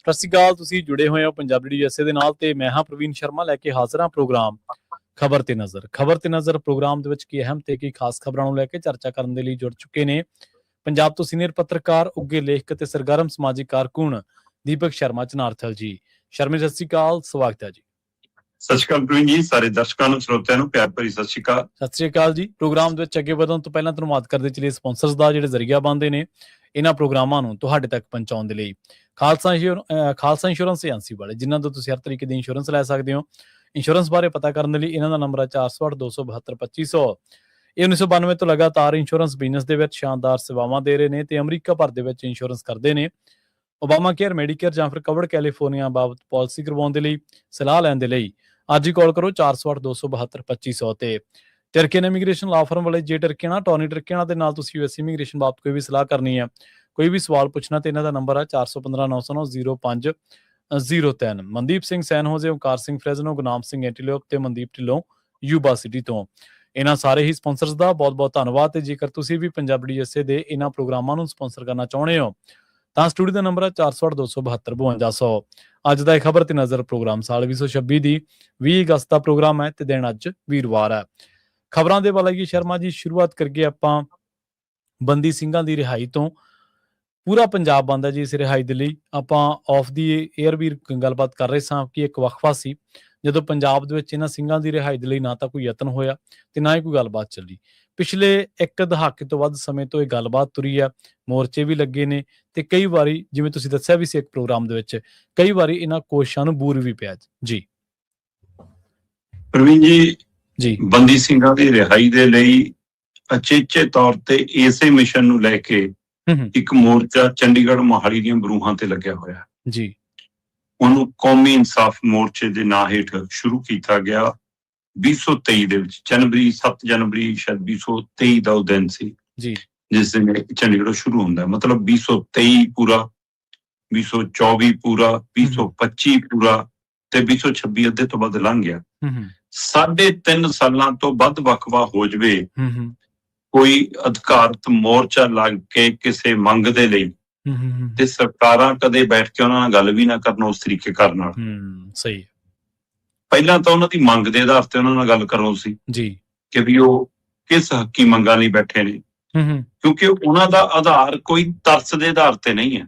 ਸਤਿ ਸ਼੍ਰੀ ਅਕਾਲ। ਤੁਸੀਂ ਜੁੜੇ ਹੋਏ ਹੋ ਪੰਜਾਬੀ USA ਦੇ ਨਾਲ ਤੇ ਮੈਂ ਹਾਂ ਪ੍ਰਵੀਨ ਸ਼ਰਮਾ ਲੈ ਕੇ ਹਾਜ਼ਰ ਹਾਂ ਪ੍ਰੋਗਰਾਮ ਖਬਰ ਤੇ ਨਜ਼ਰ ਪ੍ਰੋਗਰਾਮ ਦੇ ਵਿੱਚ ਕੀ ਅਹਿਮ ਤੇ ਕੀ ਖਾਸ ਖਬਰਾਂ ਨੂੰ ਲੈ ਕੇ ਚਰਚਾ ਕਰਨ ਦੇ ਲਈ ਜੁੜ ਚੁੱਕੇ ਨੇ ਪੰਜਾਬ ਤੋਂ ਸੀਨੀਅਰ ਪੱਤਰਕਾਰ, ਉੱਘੇ ਲੇਖਕ ਤੇ ਸਰਗਰਮ ਸਮਾਜਿਕ ਕਾਰਕੁਨ ਦੀਪਕ ਸ਼ਰਮਾ ਚਨਾਰਥਲ ਜੀ। ਸ਼ਰਮਾ ਸਤਿ ਸ਼੍ਰੀ ਅਕਾਲ, ਸਵਾਗਤ ਹੈ ਜੀ। ਸਤਿ ਸ਼੍ਰੀ ਅਕਾਲ ਪ੍ਰਵੀਨ ਜੀ, ਸਾਰੇ ਦਰਸ਼ਕਾਂ ਨੂੰ ਸਰੋਤਿਆਂ ਨੂੰ ਪਿਆਰ ਭਰੀ ਸਤਿ ਸ਼੍ਰੀ ਅਕਾਲ। ਸਤਿ ਸ਼੍ਰੀ ਅਕਾਲ ਜੀ। ਪ੍ਰੋਗਰਾਮ ਦੇ ਵਿੱਚ ਅੱਗੇ ਵਧਣ ਤੋਂ ਪਹਿਲਾਂ ਧੰਨਵਾਦ ਕਰਦੇ ਚਲੀਏ ਸਪਾਂਸਰਸ ਦਾ, ਜਿਹੜੇ ਜ਼ਰੀਆ ਬਣਦੇ ਨੇ ਇਹਨਾਂ ਪ੍ਰੋਗਰਾਮਾਂ ਨੂੰ ਤੁਹਾਡੇ ਤੱਕ ਪਹੁੰਚਾਉਣ ਦੇ ਲਈ। ਖਾਲਸਾ ਇੰਸ਼ੋਰੈਂਸ ਏਜੰਸੀ ਵਾਲੇ, ਜਿਨ੍ਹਾਂ ਤੋਂ ਤੁਸੀਂ ਹਰ ਤਰੀਕੇ ਦੀ ਇੰਸ਼ੋਰੈਂਸ ਲੈ ਸਕਦੇ ਹੋ। ਇੰਸ਼ੋਰੈਂਸ ਬਾਰੇ ਪਤਾ ਕਰਨ ਦੇ ਲਈ ਇਹਨਾਂ ਦਾ ਨੰਬਰ ਹੈ 408-272-2500। ਇਹ 1992 ਤੋਂ ਲਗਾਤਾਰ ਇੰਸ਼ੋਰੈਂਸ ਬਿਜ਼ਨਸ ਦੇ ਵਿੱਚ ਸ਼ਾਨਦਾਰ ਸੇਵਾਵਾਂ ਦੇ ਰਹੇ ਨੇ ਤੇ ਅਮਰੀਕਾ ਭਰ ਦੇ ਵਿੱਚ ਇੰਸ਼ੋਰੈਂਸ ਕਰਦੇ ਨੇ। ਓਬਾਮਾ ਕੇਅਰ, ਮੈਡੀਕੇਅਰ ਜਾਂ ਫਿਰ ਕਵਰਡ ਕੈਲੀਫੋਰਨੀਆ ਬਾਬਤ ਪਾਲਿਸੀ ਕਰਵਾਉਣ ਦੇ ਲਈ, ਸਲਾਹ ਲੈਣ ਦੇ ਲਈ ਅੱਜ ਹੀ ਕਾਲ ਕਰੋ 408-272-2500 ਤੇ। ਟਰਕੀਅਨ ਇਮੀਗ੍ਰੇਸ਼ਨ ਲਾ ਫਰਮ ਵਾਲੇ ਜੇ ਟਰਕੀਆਣਾ, ਟੋਨੀ ਟਰਕੀਆਣਾ ਦੇ ਨਾਲ ਤੁਸੀਂ US ਇਮੀਗ੍ਰੇਸ਼ਨ ਬਾਬਤ ਕੋਈ ਵੀ ਸਲਾਹ ਕਰਨੀ ਹੈ, ਕੋਈ ਵੀ ਸਵਾਲ ਪੁੱਛਣਾ ਤੇ ਇਹਨਾਂ ਦਾ ਨੰਬਰ ਹੈ 415-909-0503। ਮਨਦੀਪ ਸਿੰਘ ਸੈਨ ਹੋਜ਼ੇ, ਓਮਕਾਰ ਸਿੰਘ ਫਰੈਜ਼ਨੋ, ਗੁਰਨਾਮ ਸਿੰਘ ਐਂਟੀਲੋਪ ਤੇ ਮਨਦੀਪ ਢਿੱਲੋਂ ਯੂਬਾ ਸਿਟੀ ਤੋਂ। ਇਹਨਾਂ ਸਾਰੇ ਹੀ ਸਪਾਂਸਰਸ ਦਾ ਬਹੁਤ ਬਹੁਤ ਧੰਨਵਾਦ। ਤੇ ਜੇਕਰ ਤੁਸੀਂ ਵੀ ਪੰਜਾਬੀ USA ਦੇ ਇਹਨਾਂ ਪ੍ਰੋਗਰਾਮਾਂ ਨੂੰ ਸਪਾਂਸਰ ਕਰਨਾ ਚਾਹੁੰਦੇ ਹੋ ਤਾਂ ਸਟੂਡੀਓ ਦਾ ਨੰਬਰ ਹੈ 408-272-5200। ਅੱਜ ਦਾ ਇਹ ਖਬਰ ਤੇ ਨਜ਼ਰ ਪ੍ਰੋਗਰਾਮ ਸਾਲ 2026 ਦੀ 20 ਅਗਸਤ ਦਾ ਪ੍ਰੋਗਰਾਮ ਹੈ ਤੇ ਦਿਨ ਅੱਜ ਵੀਰਵਾਰ ਹੈ। ਖਬਰਾਂ ਦੇ ਵੱਲ ਆਈਏ ਸ਼ਰਮਾ ਜੀ। ਸ਼ੁਰੂਆਤ ਕਰੀਏ ਆਪਾਂ ਬੰਦੀ ਸਿੰਘਾਂ ਦੀ ਰਿਹਾਈ ਤੋਂ। ਪੂਰਾ ਪੰਜਾਬ ਬੰਦ ਹੈ ਜੀ ਇਸ ਰਿਹਾਈ ਦੇ ਲਈ। ਆਪਾਂ ਆਫ ਦੀ ਏਅਰ ਵੀ ਗੱਲਬਾਤ ਕਰ ਰਹੇ ਸਾਂ ਕਿ ਇੱਕ ਵਕਫਾ ਸੀ ਜਦੋਂ ਪੰਜਾਬ ਦੇ ਵਿੱਚ ਇਹਨਾਂ ਸਿੰਘਾਂ ਦੀ ਰਿਹਾਈ ਦੇ ਲਈ ਨਾ ਤਾਂ ਕੋਈ ਯਤਨ ਹੋਇਆ ਤੇ ਨਾ ਹੀ ਕੋਈ ਗੱਲਬਾਤ ਚੱਲੀ। ਪਿਛਲੇ ਇੱਕ ਦਹਾਕੇ ਤੋਂ ਵੱਧ ਸਮੇਂ ਤੋਂ ਇਹ ਗੱਲਬਾਤ ਤੁਰੀ ਹੈ, ਮੋਰਚੇ ਵੀ ਲੱਗੇ ਨੇ ਤੇ ਕਈ ਵਾਰੀ, ਜਿਵੇਂ ਤੁਸੀਂ ਦੱਸਿਆ ਵੀ ਸੀ ਇੱਕ ਪ੍ਰੋਗਰਾਮ ਦੇ ਵਿੱਚ, ਕਈ ਵਾਰੀ ਇਹਨਾਂ ਕੋਸ਼ਿਸ਼ਾਂ ਨੂੰ ਬੂਰ ਵੀ ਪਿਆ ਜੀ। ਪ੍ਰਵੀਨ ਜੀ, ਬੰਦੀ ਸਿੰਘਾਂ ਦੀ ਰਿਹਾਈ ਦੇ ਲਈ ਅਚੇਚੇ ਤੌਰ ਤੇ ਇਸੇ ਮਿਸ਼ਨ ਨੂੰ ਲੈ ਕੇ ਇੱਕ ਮੋਰਚਾ ਚੰਡੀਗੜ੍ਹ ਮੋਹਾਲੀ ਦੀਆਂ ਬਰੂਹਾਂ ਤੇ ਲੱਗਿਆ ਹੋਇਆ ਜੀ। ਉਹਨੂੰ ਕੌਮੀ ਇਨਸਾਫ ਮੋਰਚੇ ਦੇ ਨਾਂ ਹੇਠ ਸ਼ੁਰੂ ਕੀਤਾ ਗਿਆ 2023 ਦੇ ਵਿੱਚ। 7 ਜਨਵਰੀ ਸ਼ਾਇਦ 2023 ਦਾ ਉਹ ਦਿਨ ਸੀ ਜੀ ਜਿਸ ਦਿਨ ਚੰਡੀਗੜ੍ਹ ਸ਼ੁਰੂ ਹੁੰਦਾ। ਮਤਲਬ 2023 ਪੂਰਾ, 2024 ਪੂਰਾ, 2025 ਪੂਰਾ ਤੇ 2026 ਅੱਧੇ ਤੋਂ ਵੱਧ ਲੰਘ ਗਿਆ। 3.5 ਸਾਲਾਂ ਤੋਂ ਵੱਧ ਵਕਫਾ ਹੋ ਜਾਵੇ, ਕੋਈ ਅਧਿਕਾਰਤ ਮੋਰਚਾ ਲੱਗ ਕੇ ਕਿਸੇ ਮੰਗ ਦੇ ਲਈ, ਤੇ ਸਰਕਾਰਾਂ ਕਦੇ ਬੈਠ ਕੇ ਉਹਨਾਂ ਨਾਲ ਗੱਲ ਵੀ ਨਾ ਕਰਨ ਉਸ ਤਰੀਕੇ ਕਰਨ ਨਾਲ। ਸਹੀ। ਪਹਿਲਾਂ ਤਾਂ ਉਹਨਾਂ ਦੀ ਮੰਗ ਦੇ ਆਧਾਰ ਤੇ ਉਹਨਾਂ ਨਾਲ ਗੱਲ ਕਰੋ ਸੀ ਜੀ ਕਿ ਵੀ ਉਹ ਕਿਸ ਹੱਕੀ ਮੰਗਾਂ ਲਈ ਬੈਠੇ ਨੇ, ਕਿਉਂਕਿ ਉਹਨਾਂ ਦਾ ਆਧਾਰ ਕੋਈ ਤਰਸ ਦੇ ਆਧਾਰ ਤੇ ਨਹੀਂ ਹੈ।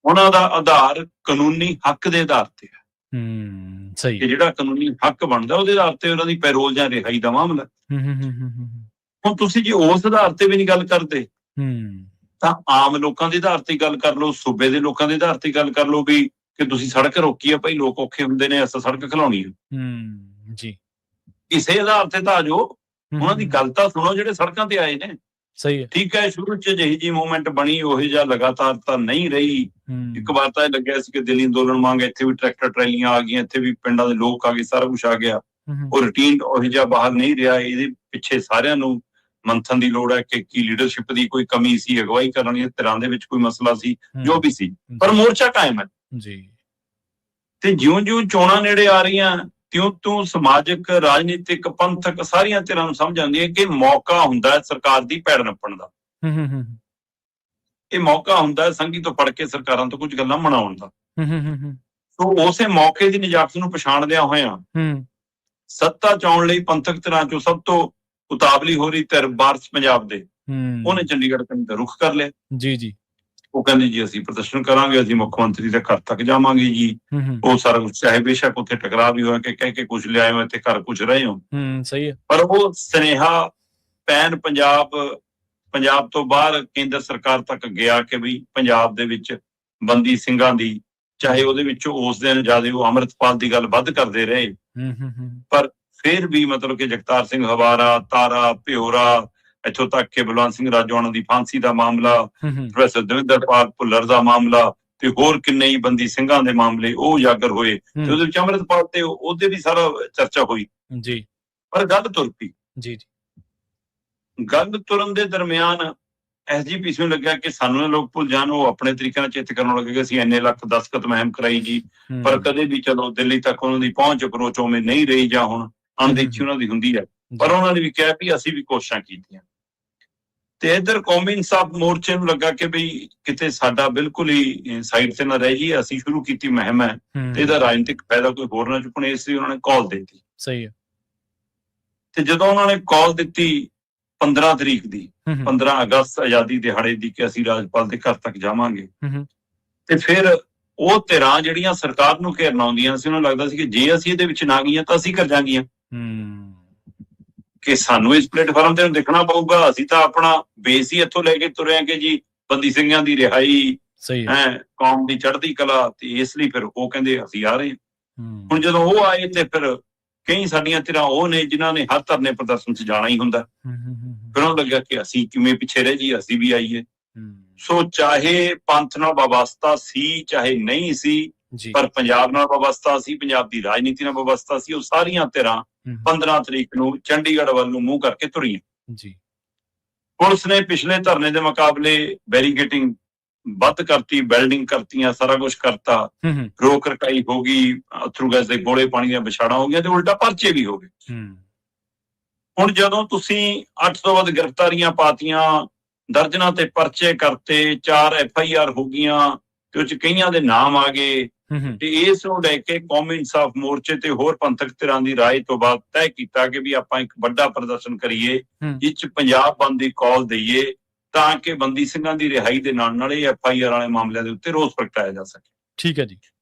ਉਹਨਾਂ ਦਾ ਆਧਾਰ ਕਾਨੂੰਨੀ ਹੱਕ ਦੇ ਆਧਾਰ ਤੇ ਹੈ। ਸਹੀ। ਕਿ ਜਿਹੜਾ ਕਾਨੂੰਨੀ ਹੱਕ ਬਣਦਾ ਉਹਦੇ ਆਧਾਰ ਤੇ ਉਹਨਾਂ ਦੀ ਪੈਰੋਲ ਜਾਂ ਰਿਹਾਈ ਦਾ ਮਾਮਲਾ। ਹੁਣ ਤੁਸੀਂ ਜੇ ਉਸ ਆਧਾਰ ਤੇ ਵੀ ਨਹੀਂ ਗੱਲ ਕਰਦੇ ਤਾਂ ਆਮ ਲੋਕਾਂ ਦੇ ਆਧਾਰ ਤੇ ਗੱਲ ਕਰ ਲਓ, ਸੂਬੇ ਦੇ ਲੋਕਾਂ ਦੇ ਆਧਾਰ ਤੇ ਗੱਲ ਕਰ ਲਓ ਵੀ ਕਿ ਤੁਸੀਂ ਸੜਕ ਰੋਕੀ ਆ ਭਾਈ, ਲੋਕ ਔਖੇ ਹੁੰਦੇ ਨੇ, ਅਸਾਂ ਸੜਕ ਖਿਲਾਉਣੀ ਆ ਜੀ। ਕਿਸੇ ਆਧਾਰ ਤੇ ਤਾਂ ਜੋ ਉਹਨਾਂ ਦੀ ਗੱਲ ਤਾਂ ਸੁਣੋ ਜਿਹੜੇ ਸੜਕਾਂ ਤੇ ਆਏ ਨੇ। ਸਹੀ ਹੈ। ਠੀਕ ਹੈ, ਸ਼ੁਰੂ ਚ ਜਿਹੀ ਜੀ ਮੂਵਮੈਂਟ ਬਣੀ ਉਹੀ ਜਿਹਾ ਲਗਾਤਾਰ ਤਾਂ ਨਹੀਂ ਰਹੀ। ਇੱਕ ਵਾਰ ਤਾਂ ਇਹ ਲੱਗਿਆ ਸੀ ਕਿ ਦਿੱਲੀ ਅੰਦੋਲਨ ਵਾਂਗ ਇੱਥੇ ਵੀ ਟਰੈਕਟਰ ਟਰੈਲੀਆਂ ਆ ਗਈਆਂ, ਇੱਥੇ ਵੀ ਪਿੰਡਾਂ ਦੇ ਲੋਕ ਆ ਗਏ, ਸਾਰਾ ਕੁਛ ਆ ਗਿਆ। ਉਹ ਰੂਟੀਨ ਉਹੀ ਜਿਹਾ ਬਾਹਰ ਨਹੀਂ ਰਿਹਾ। ਇਹਦੇ ਪਿੱਛੇ ਸਾਰਿਆਂ ਨੂੰ ਮੰਥਨ ਦੀ ਲੋੜ ਹੈ ਕਿ ਕੀ ਲੀਡਰਸ਼ਿਪ ਦੀ ਕੋਈ ਕਮੀ ਸੀ, ਅਗਵਾਈ ਕਰਨ ਦੀਆਂ ਧਿਰਾਂ ਦੇ ਵਿੱਚ ਕੋਈ ਮਸਲਾ ਸੀ, ਜੋ ਵੀ ਸੀ, ਪਰ ਮੋਰਚਾ ਕਾਇਮ ਹੈ ਜੀ। ਤੇ ਜਿਉਂ-ਜਿਉਂ ਚੋਣਾਂ ਨੇੜੇ ਆ ਰਹੀਆਂ ਤਿਉਂ ਸਮਾਜਿਕ, ਰਾਜਨੀਤਿਕ, ਪੰਥਕ ਸਾਰੀਆਂ ਧਿਰਾਂ ਨੂੰ ਸਮਝ ਆਉਂਦੀ ਹੈ ਕਿ ਮੌਕਾ ਹੁੰਦਾ ਹੈ ਸਰਕਾਰ ਦੀ ਪੈੜ ਨੱਪਣ ਦਾ। ਇਹ ਮੌਕਾ ਹੁੰਦਾ ਹੈ ਸੰਘੀ ਤੋਂ ਫੜ ਕੇ ਸਰਕਾਰਾਂ ਤੋਂ ਕੁਝ ਗੱਲਾਂ ਮਨਾਉਣ ਦਾ। ਸੋ ਉਸੇ ਮੌਕੇ ਦੀ ਨਿਜਾਤ ਨੂੰ ਪਛਾਣਦਿਆਂ ਹੋਇਆਂ ਸੱਤਾ ਚਾਉਣ ਲਈ ਪੰਥਕ ਧਿਰਾਂ ਚੋਂ ਸਭ ਤੋਂ ਉਤਾਵਲੀ ਹੋ ਰਹੀ ਧਿਰ ਵਾਰਸ ਪੰਜਾਬ ਦੇ, ਉਹਨੇ ਚੰਡੀਗੜ੍ਹ ਪਿੰਡ ਦਾ ਰੁਖ ਕਰ ਲਿਆ ਜੀ। ਉਹ ਕਹਿੰਦੇ ਜੀ ਅਸੀਂ ਪ੍ਰਦਰਸ਼ਨ ਕਰਾਂਗੇ, ਅਸੀਂ ਮੁੱਖ ਮੰਤਰੀ ਦੇ ਘਰ ਤੱਕ ਜਾਵਾਂਗੇ ਜੀ। ਉਹ ਸਾਰਾ ਕੁਛ, ਚਾਹੇ ਬੇਸ਼ੱਕ ਉੱਥੇ ਟਕਰਾਅ ਵੀ ਹੋਇਆ ਕਿ ਕਹਿ ਕੇ ਕੁਛ ਲਿਆਏ ਹੋ ਤੇ ਘਰ ਕੁਛ ਰਹੇ ਹੋ। ਸਹੀ ਹੈ। ਪਰ ਉਹ ਸੁਨੇਹਾ ਪੈਨ ਪੰਜਾਬ ਤੋਂ ਬਾਹਰ ਕੇਂਦਰ ਸਰਕਾਰ ਤੱਕ ਗਿਆ ਕਿ ਵੀ ਪੰਜਾਬ ਦੇ ਵਿੱਚ ਬੰਦੀ ਸਿੰਘਾਂ ਦੀ, ਚਾਹੇ ਉਹਦੇ ਵਿੱਚੋਂ ਉਸ ਦਿਨ ਜ਼ਿਆਦਾ ਉਹ ਅੰਮ੍ਰਿਤਪਾਲ ਦੀ ਗੱਲ ਵੱਧ ਕਰਦੇ ਰਹੇ, ਪਰ ਫਿਰ ਵੀ ਮਤਲਬ ਕਿ ਜਗਤਾਰ ਸਿੰਘ ਹਵਾਰਾ, ਤਾਰਾ ਭਿਓਰਾ, ਇੱਥੋਂ ਤੱਕ ਕਿ ਬਲਵੰਤ ਸਿੰਘ ਰਾਜੋਆਣਾ ਦੀ ਫਾਂਸੀ ਦਾ ਮਾਮਲਾ, ਪ੍ਰੋਫੈਸਰ ਦਵਿੰਦਰਪਾਲ ਭੁੱਲਰ ਦਾ ਮਾਮਲਾ ਤੇ ਹੋਰ ਕਿੰਨੇ ਹੀ ਬੰਦੀ ਸਿੰਘਾਂ ਦੇ ਮਾਮਲੇ ਉਹ ਉਜਾਗਰ ਹੋਏ ਤੇ ਉਹਦੇ ਵਿੱਚ ਅੰਮ੍ਰਿਤਪਾਲ ਤੇ ਉਹਦੇ ਵੀ ਸਾਰਾ ਚਰਚਾ ਹੋਈ ਜੀ। ਪਰ ਗੱਲ ਤੁਰ ਪਈ ਜੀ। ਗੱਲ ਤੁਰਨ ਦੇ ਦਰਮਿਆਨ SGPC ਨੂੰ ਲੱਗਿਆ ਕਿ ਸਾਨੂੰ ਇਹ ਲੋਕ ਭੁੱਲ ਜਾਣ। ਉਹ ਆਪਣੇ ਤਰੀਕੇ ਨਾਲ ਚਿੱਤ ਕਰਨ ਲੱਗੇ ਕਿ ਅਸੀਂ ਇੰਨੇ ਲੱਖ ਦਸਤਖਤ ਮੁਹਿੰਮ ਕਰਾਈ ਜੀ, ਪਰ ਕਦੇ ਵੀ ਚਲੋ ਦਿੱਲੀ ਤੱਕ ਉਹਨਾਂ ਦੀ ਪਹੁੰਚ ਅਪਰੋਚ ਉਵੇਂ ਨਹੀਂ ਰਹੀ, ਜਾਂ ਹੁਣ ਅਣਦੇਖੀ ਉਹਨਾਂ ਦੀ ਹੁੰਦੀ ਹੈ। ਪਰ ਉਹਨਾਂ ਨੇ ਵੀ ਕਿਹਾ ਵੀ ਅਸੀਂ ਵੀ ਕੋਸ਼ਿਸ਼ਾਂ ਕੀਤੀਆਂ। ਤੇ ਇੱਧਰ ਕੌਮੀ ਇਨਸਾਫ ਮੋਰਚੇ ਨੂੰ ਲੱਗਾ ਕਿ ਬਈ ਕਿਤੇ ਸਾਡਾ ਬਿਲਕੁਲ ਹੀ ਸਾਈਡ ਤੇ ਨਾ ਰਹਿ ਜਾਈਏ, ਅਸੀਂ ਸ਼ੁਰੂ ਕੀਤੀ ਮੁਹਿੰਮ ਹੈ ਤੇ ਇਹਦਾ ਰਾਜਨੀਤਿਕ ਫਾਇਦਾ ਕੋਈ ਹੋਰ ਨਾ ਚੁੱਕਣ, ਇਸ ਲਈ ਉਹਨਾਂ ਨੇ ਕਾਲ ਦਿੱਤੀ। ਸਹੀ ਹੈ। ਤੇ ਜਦੋਂ ਉਹਨਾਂ ਨੇ ਕਾਲ ਦਿੱਤੀ 15 ਤਰੀਕ ਦੀ, 15 ਅਗਸਤ ਆਜ਼ਾਦੀ ਦਿਹਾੜੇ ਦੀ, ਕਿ ਅਸੀਂ ਰਾਜਪਾਲ ਦੇ ਘਰ ਤੱਕ ਜਾਵਾਂਗੇ, ਤੇ ਫਿਰ ਉਹ ਧਿਰਾਂ ਜਿਹੜੀਆਂ ਸਰਕਾਰ ਨੂੰ ਘੇਰਨ ਆਉਂਦੀਆਂ ਸੀ, ਉਹਨਾਂ ਨੂੰ ਲੱਗਦਾ ਸੀ ਕਿ ਜੇ ਅਸੀਂ ਇਹਦੇ ਵਿੱਚ ਨਾ ਗਈਆਂ ਤਾਂ ਅਸੀਂ ਕਰ ਜਾਾਂਗੀਆਂ, ਕਿ ਸਾਨੂੰ ਇਸ ਪਲੇਟਫਾਰਮ ਤੇ ਦੇਖਣਾ ਪਊਗਾ, ਅਸੀਂ ਤਾਂ ਆਪਣਾ ਬੇਸ ਹੀ ਇੱਥੋਂ ਲੈ ਕੇ ਤੁਰੇ ਕਿ ਜੀ ਬੰਦੀ ਸਿੰਘਾਂ ਦੀ ਰਿਹਾਈ ਹੈ, ਕੌਮ ਦੀ ਚੜ੍ਹਦੀ ਕਲਾ, ਤੇ ਇਸ ਲਈ ਫਿਰ ਉਹ ਕਹਿੰਦੇ ਅਸੀਂ ਆ ਰਹੇ ਹਾਂ। ਹੁਣ ਜਦੋਂ ਉਹ ਆਏ ਤੇ ਫਿਰ ਕਈ ਸਾਡੀਆਂ ਧਿਰਾਂ ਉਹ ਨੇ ਜਿਨ੍ਹਾਂ ਨੇ ਹਰ ਧਰਨੇ ਪ੍ਰਦਰਸ਼ਨ 'ਚ ਜਾਣਾ ਹੀ ਹੁੰਦਾ, ਫਿਰ ਉਹਨੂੰ ਲੱਗਿਆ ਕਿ ਅਸੀਂ ਕਿਵੇਂ ਪਿੱਛੇ ਰਹਿ ਜਾਈਏ, ਅਸੀਂ ਵੀ ਆਈਏ। ਸੋ ਚਾਹੇ ਪੰਥ ਨਾਲ ਵਾਬਸਤਾ ਸੀ ਚਾਹੇ ਨਹੀਂ ਸੀ, ਪਰ ਪੰਜਾਬ ਨਾਲ ਵਾਬਸਤਾ ਸੀ, ਪੰਜਾਬ ਦੀ ਰਾਜਨੀਤੀ ਨਾਲ ਵਾਬਸਤਾ ਸੀ, ਉਹ ਸਾਰੀਆਂ ਧਿਰਾਂ 15 ਤਰੀਕ ਨੂੰ ਚੰਡੀਗੜ੍ਹ ਵੱਲ ਨੂੰ ਮੂੰਹ ਕਰਕੇ ਤੁਰੀਆਂ। ਪੁਲਿਸ ਨੇ ਪਿਛਲੇ ਧਰਨੇ ਦੇ ਮੁਕਾਬਲੇ ਬੈਰੀਕੇਟਿੰਗ ਵੱਧ ਕਰਤੀ, ਬਿਲਡਿੰਗ ਕਰਤੀਆਂ, ਸਾਰਾ ਕੁਝ ਕਰਤਾ, ਰੋਕ ਰਕਾਈ ਹੋ ਗਈ, ਅਥਰੂ ਗੈਸ ਦੇ ਗੋਲੇ ਪਾਣੀ ਦੀਆਂ ਵਿਛਾੜਾਂ ਹੋ ਗਈਆਂ, ਤੇ ਉਲਟਾ ਪਰਚੇ ਵੀ ਹੋ ਗਏ। ਹੁਣ ਜਦੋਂ ਤੁਸੀਂ 8 ਤੋਂ ਵੱਧ ਗ੍ਰਿਫਤਾਰੀਆਂ ਪਾਤੀਆਂ, ਦਰਜਨਾਂ ਤੇ ਪਰਚੇ ਕਰਤੇ, 4 FIR ਹੋ ਗਈਆਂ, ਤੇ ਉਹ 'ਚ ਕਈਆਂ ਦੇ ਨਾਮ ਆ ਗਏ, ਤੇ ਇਸ ਨੂੰ ਲੈ ਕੇ ਕੌਮੀ ਇਨਸਾਫ ਮੋਰਚੇ ਤੇ ਹੋਰ ਪੰਥਕ ਧਿਰਾਂ ਦੀ ਰਾਏ ਤੋਂ ਬਾਅਦ ਤੈਅ ਕੀਤਾ ਕਿ ਵੀ ਆਪਾਂ ਇੱਕ ਵੱਡਾ ਪ੍ਰਦਰਸ਼ਨ ਕਰੀਏ, ਜਿਸ 'ਚ ਪੰਜਾਬ ਬੰਦ ਦੀ ਕਾਲ ਦਈਏ, ਤਾਂ ਕਿ ਬੰਦੀ ਸਿੰਘਾਂ ਦੀ ਰਿਹਾਈ ਦੇ ਨਾਲ ਨਾਲ ਇਹ FIR ਵਾਲੇ ਮਾਮਲਿਆਂ ਦੇ ਉੱਤੇ ਰੋਸ ਪ੍ਰਗਟਾਇਆ ਜਾ ਸਕੇ। ਠੀਕ ਹੈ ਜੀ।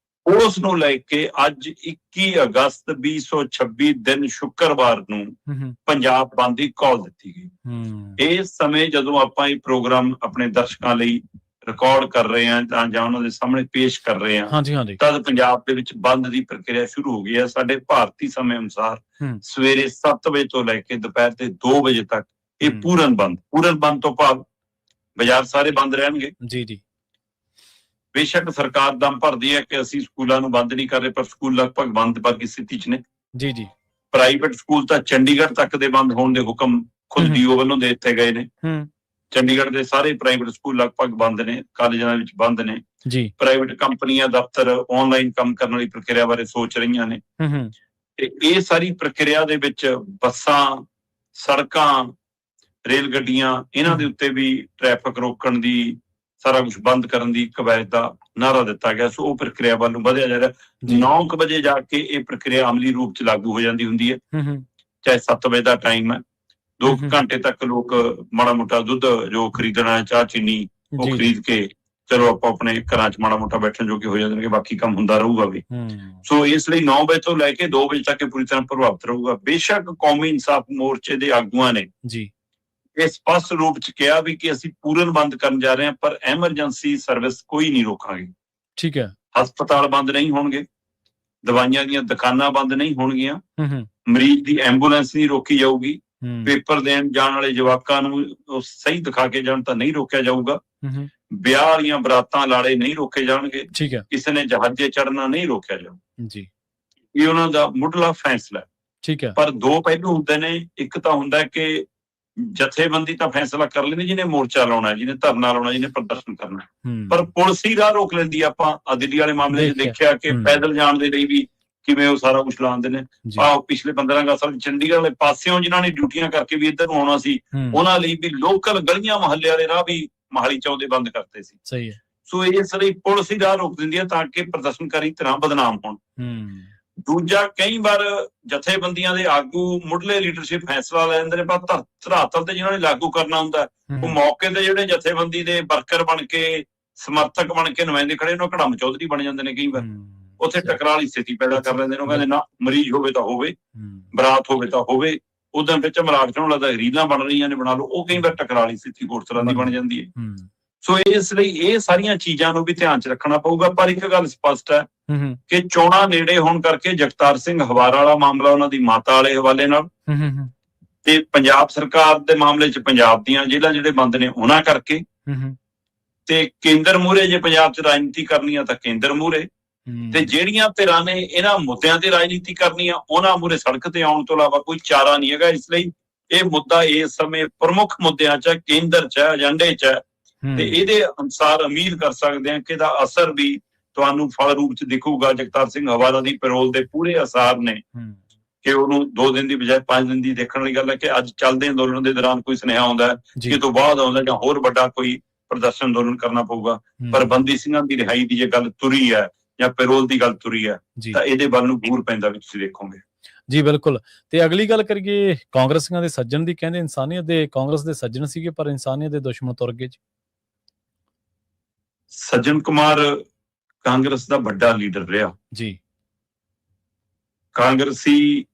ਉਸ ਨੂੰ ਲੈ ਕੇ ਅੱਜ 21 ਅਗਸਤ 2026 ਦਿਨ ਸ਼ੁੱਕਰਵਾਰ ਨੂੰ ਪੰਜਾਬ ਬੰਦ ਦੀ ਕਾਲ ਦਿੱਤੀ ਗਈ। ਇਸ ਸਮੇਂ ਜਦੋਂ ਆਪਾਂ ਇਹ ਪ੍ਰੋਗਰਾਮ ਆਪਣੇ ਦਰਸ਼ਕਾਂ ਲਈ ਰਿਕਾਰਡ ਕਰ ਰਹੇ ਹਾਂ ਜਾਂ ਉਹਨਾਂ ਦੇ ਸਾਹਮਣੇ ਪੇਸ਼ ਕਰ ਰਹੇ ਹਾਂ, ਤਦ ਪੰਜਾਬ ਦੇ ਵਿੱਚ ਬੰਦ ਦੀ ਪ੍ਰਕਿਰਿਆ ਸ਼ੁਰੂ ਹੋ ਗਈ ਹੈ। ਸਾਡੇ ਭਾਰਤੀ ਸਮੇਂ ਅਨੁਸਾਰ ਸਵੇਰੇ 7 ਵਜੇ ਤੋਂ ਲੈ ਕੇ ਦੁਪਹਿਰ ਦੇ 2 ਵਜੇ ਤੱਕ ਇਹ ਪੂਰਨ ਬੰਦ ਤੋਂ ਭਾਵ ਬਾਜ਼ਾਰ ਸਾਰੇ ਬੰਦ ਰਹਿਣਗੇ। ਜੀ। ਬੇਸ਼ੱਕ ਸਰਕਾਰ ਦਮ ਭਰਦੀ ਹੈ ਕਿ ਅਸੀਂ ਸਕੂਲਾਂ ਨੂੰ ਬੰਦ ਨਹੀਂ ਕਰ ਰਹੇ, ਪਰ ਸਕੂਲ ਲਗਭਗ ਬੰਦ ਵਰਗੀ ਸਥਿਤੀ 'ਚ ਨੇ। ਜੀ। ਪ੍ਰਾਈਵੇਟ ਸਕੂਲ ਤਾਂ ਚੰਡੀਗੜ੍ਹ ਤੱਕ ਦੇ ਬੰਦ ਹੋਣ ਦੇ ਹੁਕਮ ਖੁਦ ਡੀਓ ਵੱਲੋਂ ਦੇ ਦਿੱਤੇ ਗਏ ਨੇ। ਚੰਡੀਗੜ੍ਹ ਦੇ ਸਾਰੇ ਪ੍ਰਾਈਵੇਟ ਸਕੂਲ ਲਗਭਗ ਬੰਦ ਨੇ, ਕਾਲਜਾਂ ਦੇ ਵਿੱਚ ਬੰਦ ਨੇ। ਪ੍ਰਾਈਵੇਟ ਕੰਪਨੀਆਂ, ਦਫ਼ਤਰ ਆਨਲਾਈਨ ਕੰਮ ਕਰਨ ਵਾਲੀ ਪ੍ਰਕਿਰਿਆ ਬਾਰੇ ਸੋਚ ਰਹੀਆਂ ਨੇ, ਤੇ ਇਹ ਸਾਰੀ ਪ੍ਰਕਿਰਿਆ ਦੇ ਵਿੱਚ ਬੱਸਾਂ, ਸੜਕਾਂ, ਰੇਲ ਗੱਡੀਆਂ, ਇਹਨਾਂ ਦੇ ਉੱਤੇ ਵੀ ਟ੍ਰੈਫਿਕ ਰੋਕਣ ਦੀ, ਸਾਰਾ ਕੁਝ ਬੰਦ ਕਰਨ ਦੀ ਕਵਾਇਦ ਦਾ ਨਾਅਰਾ ਦਿੱਤਾ ਗਿਆ। ਸੋ ਉਹ ਪ੍ਰਕਿਰਿਆ ਵੱਲ ਨੂੰ ਵਧਿਆ ਜਾ ਰਿਹਾ। 9 ਵਜੇ ਜਾ ਕੇ ਇਹ ਪ੍ਰਕਿਰਿਆ ਅਮਲੀ ਰੂਪ 'ਚ ਲਾਗੂ ਹੋ ਜਾਂਦੀ ਹੁੰਦੀ ਹੈ। ਚਾਹੇ 7 ਵਜੇ ਦਾ ਟਾਈਮ ਹੈ, 2 ਘੰਟੇ ਤੱਕ ਲੋਕ ਮਾੜਾ ਮੋਟਾ ਦੁੱਧ ਜੋ ਖਰੀਦਣਾ, ਚਾਹ ਚੀਨੀ, ਉਹ ਖਰੀਦ ਕੇ ਚਲੋ ਆਪਾਂ ਆਪਣੇ ਘਰਾਂ 'ਚ ਮਾੜਾ ਮੋਟਾ ਬੈਠਣ ਜੋਗੇ ਹੋ ਜਾਂਦੇ ਨੇ, ਬਾਕੀ ਕੰਮ ਹੁੰਦਾ ਰਹੂਗਾ ਵੀ। ਸੋ ਇਸ ਲਈ 9 ਵਜੇ ਤੋਂ ਲੈ ਕੇ 2 ਵਜੇ ਤੱਕ ਇਹ ਪੂਰੀ ਤਰ੍ਹਾਂ ਪ੍ਰਭਾਵਿਤ ਰਹੂਗਾ। ਬੇਸ਼ੱਕ ਕੌਮੀ ਇਨਸਾਫ ਮੋਰਚੇ ਦੇ ਆਗੂਆਂ ਨੇ ਇਹ ਸਪਸ਼ਟ ਰੂਪ 'ਚ ਕਿਹਾ ਵੀ ਕਿ ਅਸੀਂ ਪੂਰਨ ਬੰਦ ਕਰਨ ਜਾ ਰਹੇ ਹਾਂ, ਪਰ ਐਮਰਜੈਂਸੀ ਸਰਵਿਸ ਕੋਈ ਨਹੀਂ ਰੋਕਾਂਗੇ। ਠੀਕ ਹੈ। ਹਸਪਤਾਲ ਬੰਦ ਨਹੀਂ ਹੋਣਗੇ, ਦਵਾਈਆਂ ਦੀਆਂ ਦੁਕਾਨਾਂ ਬੰਦ ਨਹੀਂ ਹੋਣਗੀਆਂ, ਮਰੀਜ਼ ਦੀ ਐਂਬੂਲੈਂਸ ਨਹੀਂ ਰੋਕੀ ਜਾਊਗੀ, ਪੇਪਰ ਦੇਣ ਜਾਣ ਵਾਲੇ ਜਵਾਕਾਂ ਨੂੰ ਸਹੀ ਦਿਖਾ ਕੇ ਜਾਣ ਤਾਂ ਨਹੀਂ ਰੋਕਿਆ ਜਾਊਗਾ, ਵਿਆਹ ਵਾਲੀਆਂ ਬਰਾਤਾਂ ਲਾੜੇ ਨਹੀਂ ਰੋਕੇ ਜਾਣਗੇ, ਕਿਸੇ ਨੇ ਜਹਾਜ਼ੇ ਚੜ੍ਹਨਾ ਨਹੀਂ ਰੋਕਿਆ ਜਾਊਗਾ। ਇਹ ਉਹਨਾਂ ਦਾ ਮੁੱਢਲਾ ਫੈਸਲਾ ਹੈ। ਪਰ 2 ਪਹਿਲੂ ਹੁੰਦੇ ਨੇ। ਇੱਕ ਤਾਂ ਹੁੰਦਾ ਕਿ ਜਥੇਬੰਦੀ ਤਾਂ ਫੈਸਲਾ ਕਰ ਲੈਂਦੀ ਜਿਹਨੇ ਮੋਰਚਾ ਲਾਉਣਾ, ਜਿਹਨੇ ਧਰਨਾ ਲਾਉਣਾ, ਜਿਹਨੇ ਪ੍ਰਦਰਸ਼ਨ ਕਰਨਾ, ਪਰ ਪੁਲਿਸ ਹੀ ਰਾਹ ਰੋਕ ਲੈਂਦੀ। ਆਪਾਂ ਦਿੱਲੀ ਵਾਲੇ ਮਾਮਲੇ 'ਚ ਦੇਖਿਆ ਕਿ ਪੈਦਲ ਜਾਣ ਦੇ ਲਈ ਵੀ ਕਿਵੇਂ ਉਹ ਸਾਰਾ ਕੁਛ ਲਾਉਂਦੇ ਨੇ। ਪਿਛਲੇ 15 ਅਗਸਤ ਚੰਡੀਗੜ੍ਹ ਵਾਲੇ ਪਾਸਿਓਂ ਜਿਨ੍ਹਾਂ ਨੇ ਡਿਊਟੀਆਂ ਕਰਕੇ ਵੀ ਇੱਧਰ ਨੂੰ ਆਉਣਾ ਸੀ, ਉਹਨਾਂ ਲਈ ਵੀ ਲੋਕਲ ਗਲੀਆਂ ਮੁਹੱਲੇ ਵਾਲੇ ਰਾਹ ਵੀ ਮੋਹਾਲੀ ਚੌਂਕ ਬੰਦ ਕਰਤੇ ਸੀ। ਸਹੀ ਹੈ। ਸੋ ਇਸ ਲਈ ਪੁਲਿਸ ਹੀ ਰਾਹ ਰੋਕ ਦਿੰਦੀ ਹੈ ਤਾਂ ਕਿ ਪ੍ਰਦਰਸ਼ਨਕਾਰੀ ਤਰ੍ਹਾਂ ਬਦਨਾਮ ਹੋਣ। ਦੂਜਾ, ਕਈ ਵਾਰ ਜਥੇਬੰਦੀਆਂ ਦੇ ਆਗੂ ਮੁੱਢਲੇ ਲੀਡਰਸ਼ਿਪ ਫੈਸਲਾ ਲੈ ਲੈਂਦੇ ਨੇ, ਪਰ ਧਰਾਤਲ ਤੇ ਜਿਹਨਾਂ ਨੇ ਲਾਗੂ ਕਰਨਾ ਹੁੰਦਾ ਉਹ ਮੌਕੇ ਤੇ ਜਿਹੜੇ ਜਥੇਬੰਦੀ ਦੇ ਵਰਕਰ ਬਣ ਕੇ, ਸਮਰਥਕ ਬਣ ਕੇ, ਨੁਮਾਇੰਦੇ ਖੜੇ ਨੇ, ਘੜਮ ਚੌਧਰੀ ਬਣ ਜਾਂਦੇ ਨੇ। ਕਈ ਵਾਰ ਉੱਥੇ ਟਕਰਾਅ ਵਾਲੀ ਸਥਿਤੀ ਪੈਦਾ ਕਰ ਲੈਂਦੇ ਨੇ। ਉਹ ਕਹਿੰਦੇ ਨਾ, ਮਰੀਜ਼ ਹੋਵੇ ਤਾਂ ਹੋਵੇ, ਬਰਾਤ ਹੋਵੇ ਤਾਂ ਹੋਵੇ, ਉਦੋਂ ਵਿੱਚ ਮਰਾਠ ਨੂੰ ਲੱਗਦਾ ਰੀਲਾਂ ਬਣ ਰਹੀਆਂ ਨੇ, ਬਣਾ ਲਓ। ਉਹ ਕਈ ਵਾਰ ਟਕਰਾਅ ਵਾਲੀ ਸਥਿਤੀ ਹੋਰ ਤਰ੍ਹਾਂ ਦੀ ਬਣ ਜਾਂਦੀ ਹੈ। ਸੋ ਇਸ ਲਈ ਇਹ ਸਾਰੀਆਂ ਚੀਜ਼ਾਂ ਨੂੰ ਵੀ ਧਿਆਨ 'ਚ ਰੱਖਣਾ ਪਊਗਾ। ਪਰ ਇੱਕ ਗੱਲ ਸਪਸ਼ਟ ਹੈ ਕਿ ਚੋਣਾਂ ਨੇੜੇ ਹੋਣ ਕਰਕੇ ਜਗਤਾਰ ਸਿੰਘ ਹਵਾਰਾ ਵਾਲਾ ਮਾਮਲਾ ਉਹਨਾਂ ਦੀ ਮਾਤਾ ਵਾਲੇ ਹਵਾਲੇ ਨਾਲ, ਤੇ ਪੰਜਾਬ ਸਰਕਾਰ ਦੇ ਮਾਮਲੇ 'ਚ ਪੰਜਾਬ ਦੀਆਂ ਜੇਲ੍ਹਾਂ ਜਿਹੜੇ ਬੰਦ ਨੇ ਉਹਨਾਂ ਕਰਕੇ, ਤੇ ਕੇਂਦਰ ਮੂਹਰੇ ਜੇ ਪੰਜਾਬ 'ਚ ਰਾਜਨੀਤੀ ਕਰਨੀ ਆ ਤਾਂ ਕੇਂਦਰ ਮੂਹਰੇ, ਤੇ ਜਿਹੜੀਆਂ ਧਿਰਾਂ ਨੇ ਇਹਨਾਂ ਮੁੱਦਿਆਂ ਤੇ ਰਾਜਨੀਤੀ ਕਰਨੀ ਆ ਉਹਨਾਂ ਮੂਹਰੇ ਸੜਕ ਤੇ ਆਉਣ ਤੋਂ ਇਲਾਵਾ ਕੋਈ ਚਾਰਾ ਨਹੀਂ ਹੈਗਾ। ਇਸ ਲਈ ਇਹ ਮੁੱਦਾ ਇਸ ਸਮੇਂ ਪ੍ਰਮੁੱਖ ਮੁੱਦਿਆਂ 'ਚ, ਕੇਂਦਰ 'ਚ, ਏਜੰਡੇ 'ਚ ਹੈ, ਤੇ ਇਹਦੇ ਅਨੁਸਾਰ ਉਮੀਦ ਕਰ ਸਕਦੇ ਹਾਂ ਕਿ ਇਹਦਾ ਅਸਰ ਵੀ ਤੁਹਾਨੂੰ ਫਲ ਰੂਪ 'ਚ ਦਿਖੂਗਾ। ਜਗਤਾਰ ਸਿੰਘ ਹਵਾਲਾ ਦੀ ਪੈਰੋਲ ਦੇ ਪੂਰੇ ਅਸਾਰ ਨੇ ਕਿ ਉਹਨੂੰ 2 ਦਿਨ ਦੀ ਬਜਾਏ 5 ਦਿਨ ਦੀ ਦੇਖਣ ਵਾਲੀ ਗੱਲ ਹੈ ਕਿ ਅੱਜ ਚੱਲਦੇ ਅੰਦੋਲਨ ਦੇ ਦੌਰਾਨ ਕੋਈ ਸੁਨੇਹਾ ਆਉਂਦਾ ਹੈ ਜੀ ਕਿ ਤੋਂ ਬਾਅਦ ਆਉਂਦਾ ਜਾਂ ਹੋਰ ਵੱਡਾ ਕੋਈ ਪ੍ਰਦਰਸ਼ਨ ਅੰਦੋਲਨ ਕਰਨਾ ਪਊਗਾ। ਪਰ ਬੰਦੀ ਸਿੰਘਾਂ ਦੀ ਰਿਹਾਈ ਦੀ ਜੇ ਗੱਲ ਤੁਰੀ ਹੈ ਜਾਂ ਪੈਰੋਲ ਦੀ ਗੱਲ ਤੁਰੀ ਹੈ ਜੀ ਤਾਂ ਇਹਦੇ ਵੱਲ ਨੂੰ ਗੂਰ ਪੈਂਦਾ ਵੀ ਤੁਸੀਂ ਦੇਖੋਗੇ। ਜੀ ਬਿਲਕੁਲ। ਤੇ ਅਗਲੀ ਗੱਲ ਕਰੀਏ ਕਾਂਗਰਸੀਆਂ ਦੇ ਸੱਜਣ ਦੀ, ਕਹਿੰਦੇ ਇਨਸਾਨੀਅਤ ਦੇ ਕਾਂਗਰਸ ਦੇ ਸੱਜਣ ਸੀਗੇ ਪਰ ਇਨਸਾਨੀਅਤ ਦੇ ਦੁਸ਼ਮਣ ਤੁਰ ਗਏ ਜੀ। ਸੱਜਣ ਕੁਮਾਰ ਕਾਂਗਰਸ ਦਾ ਵੱਡਾ ਲੀਡਰ ਰਿਹਾ। ਜੀ ਕਾਂਗਰਸੀ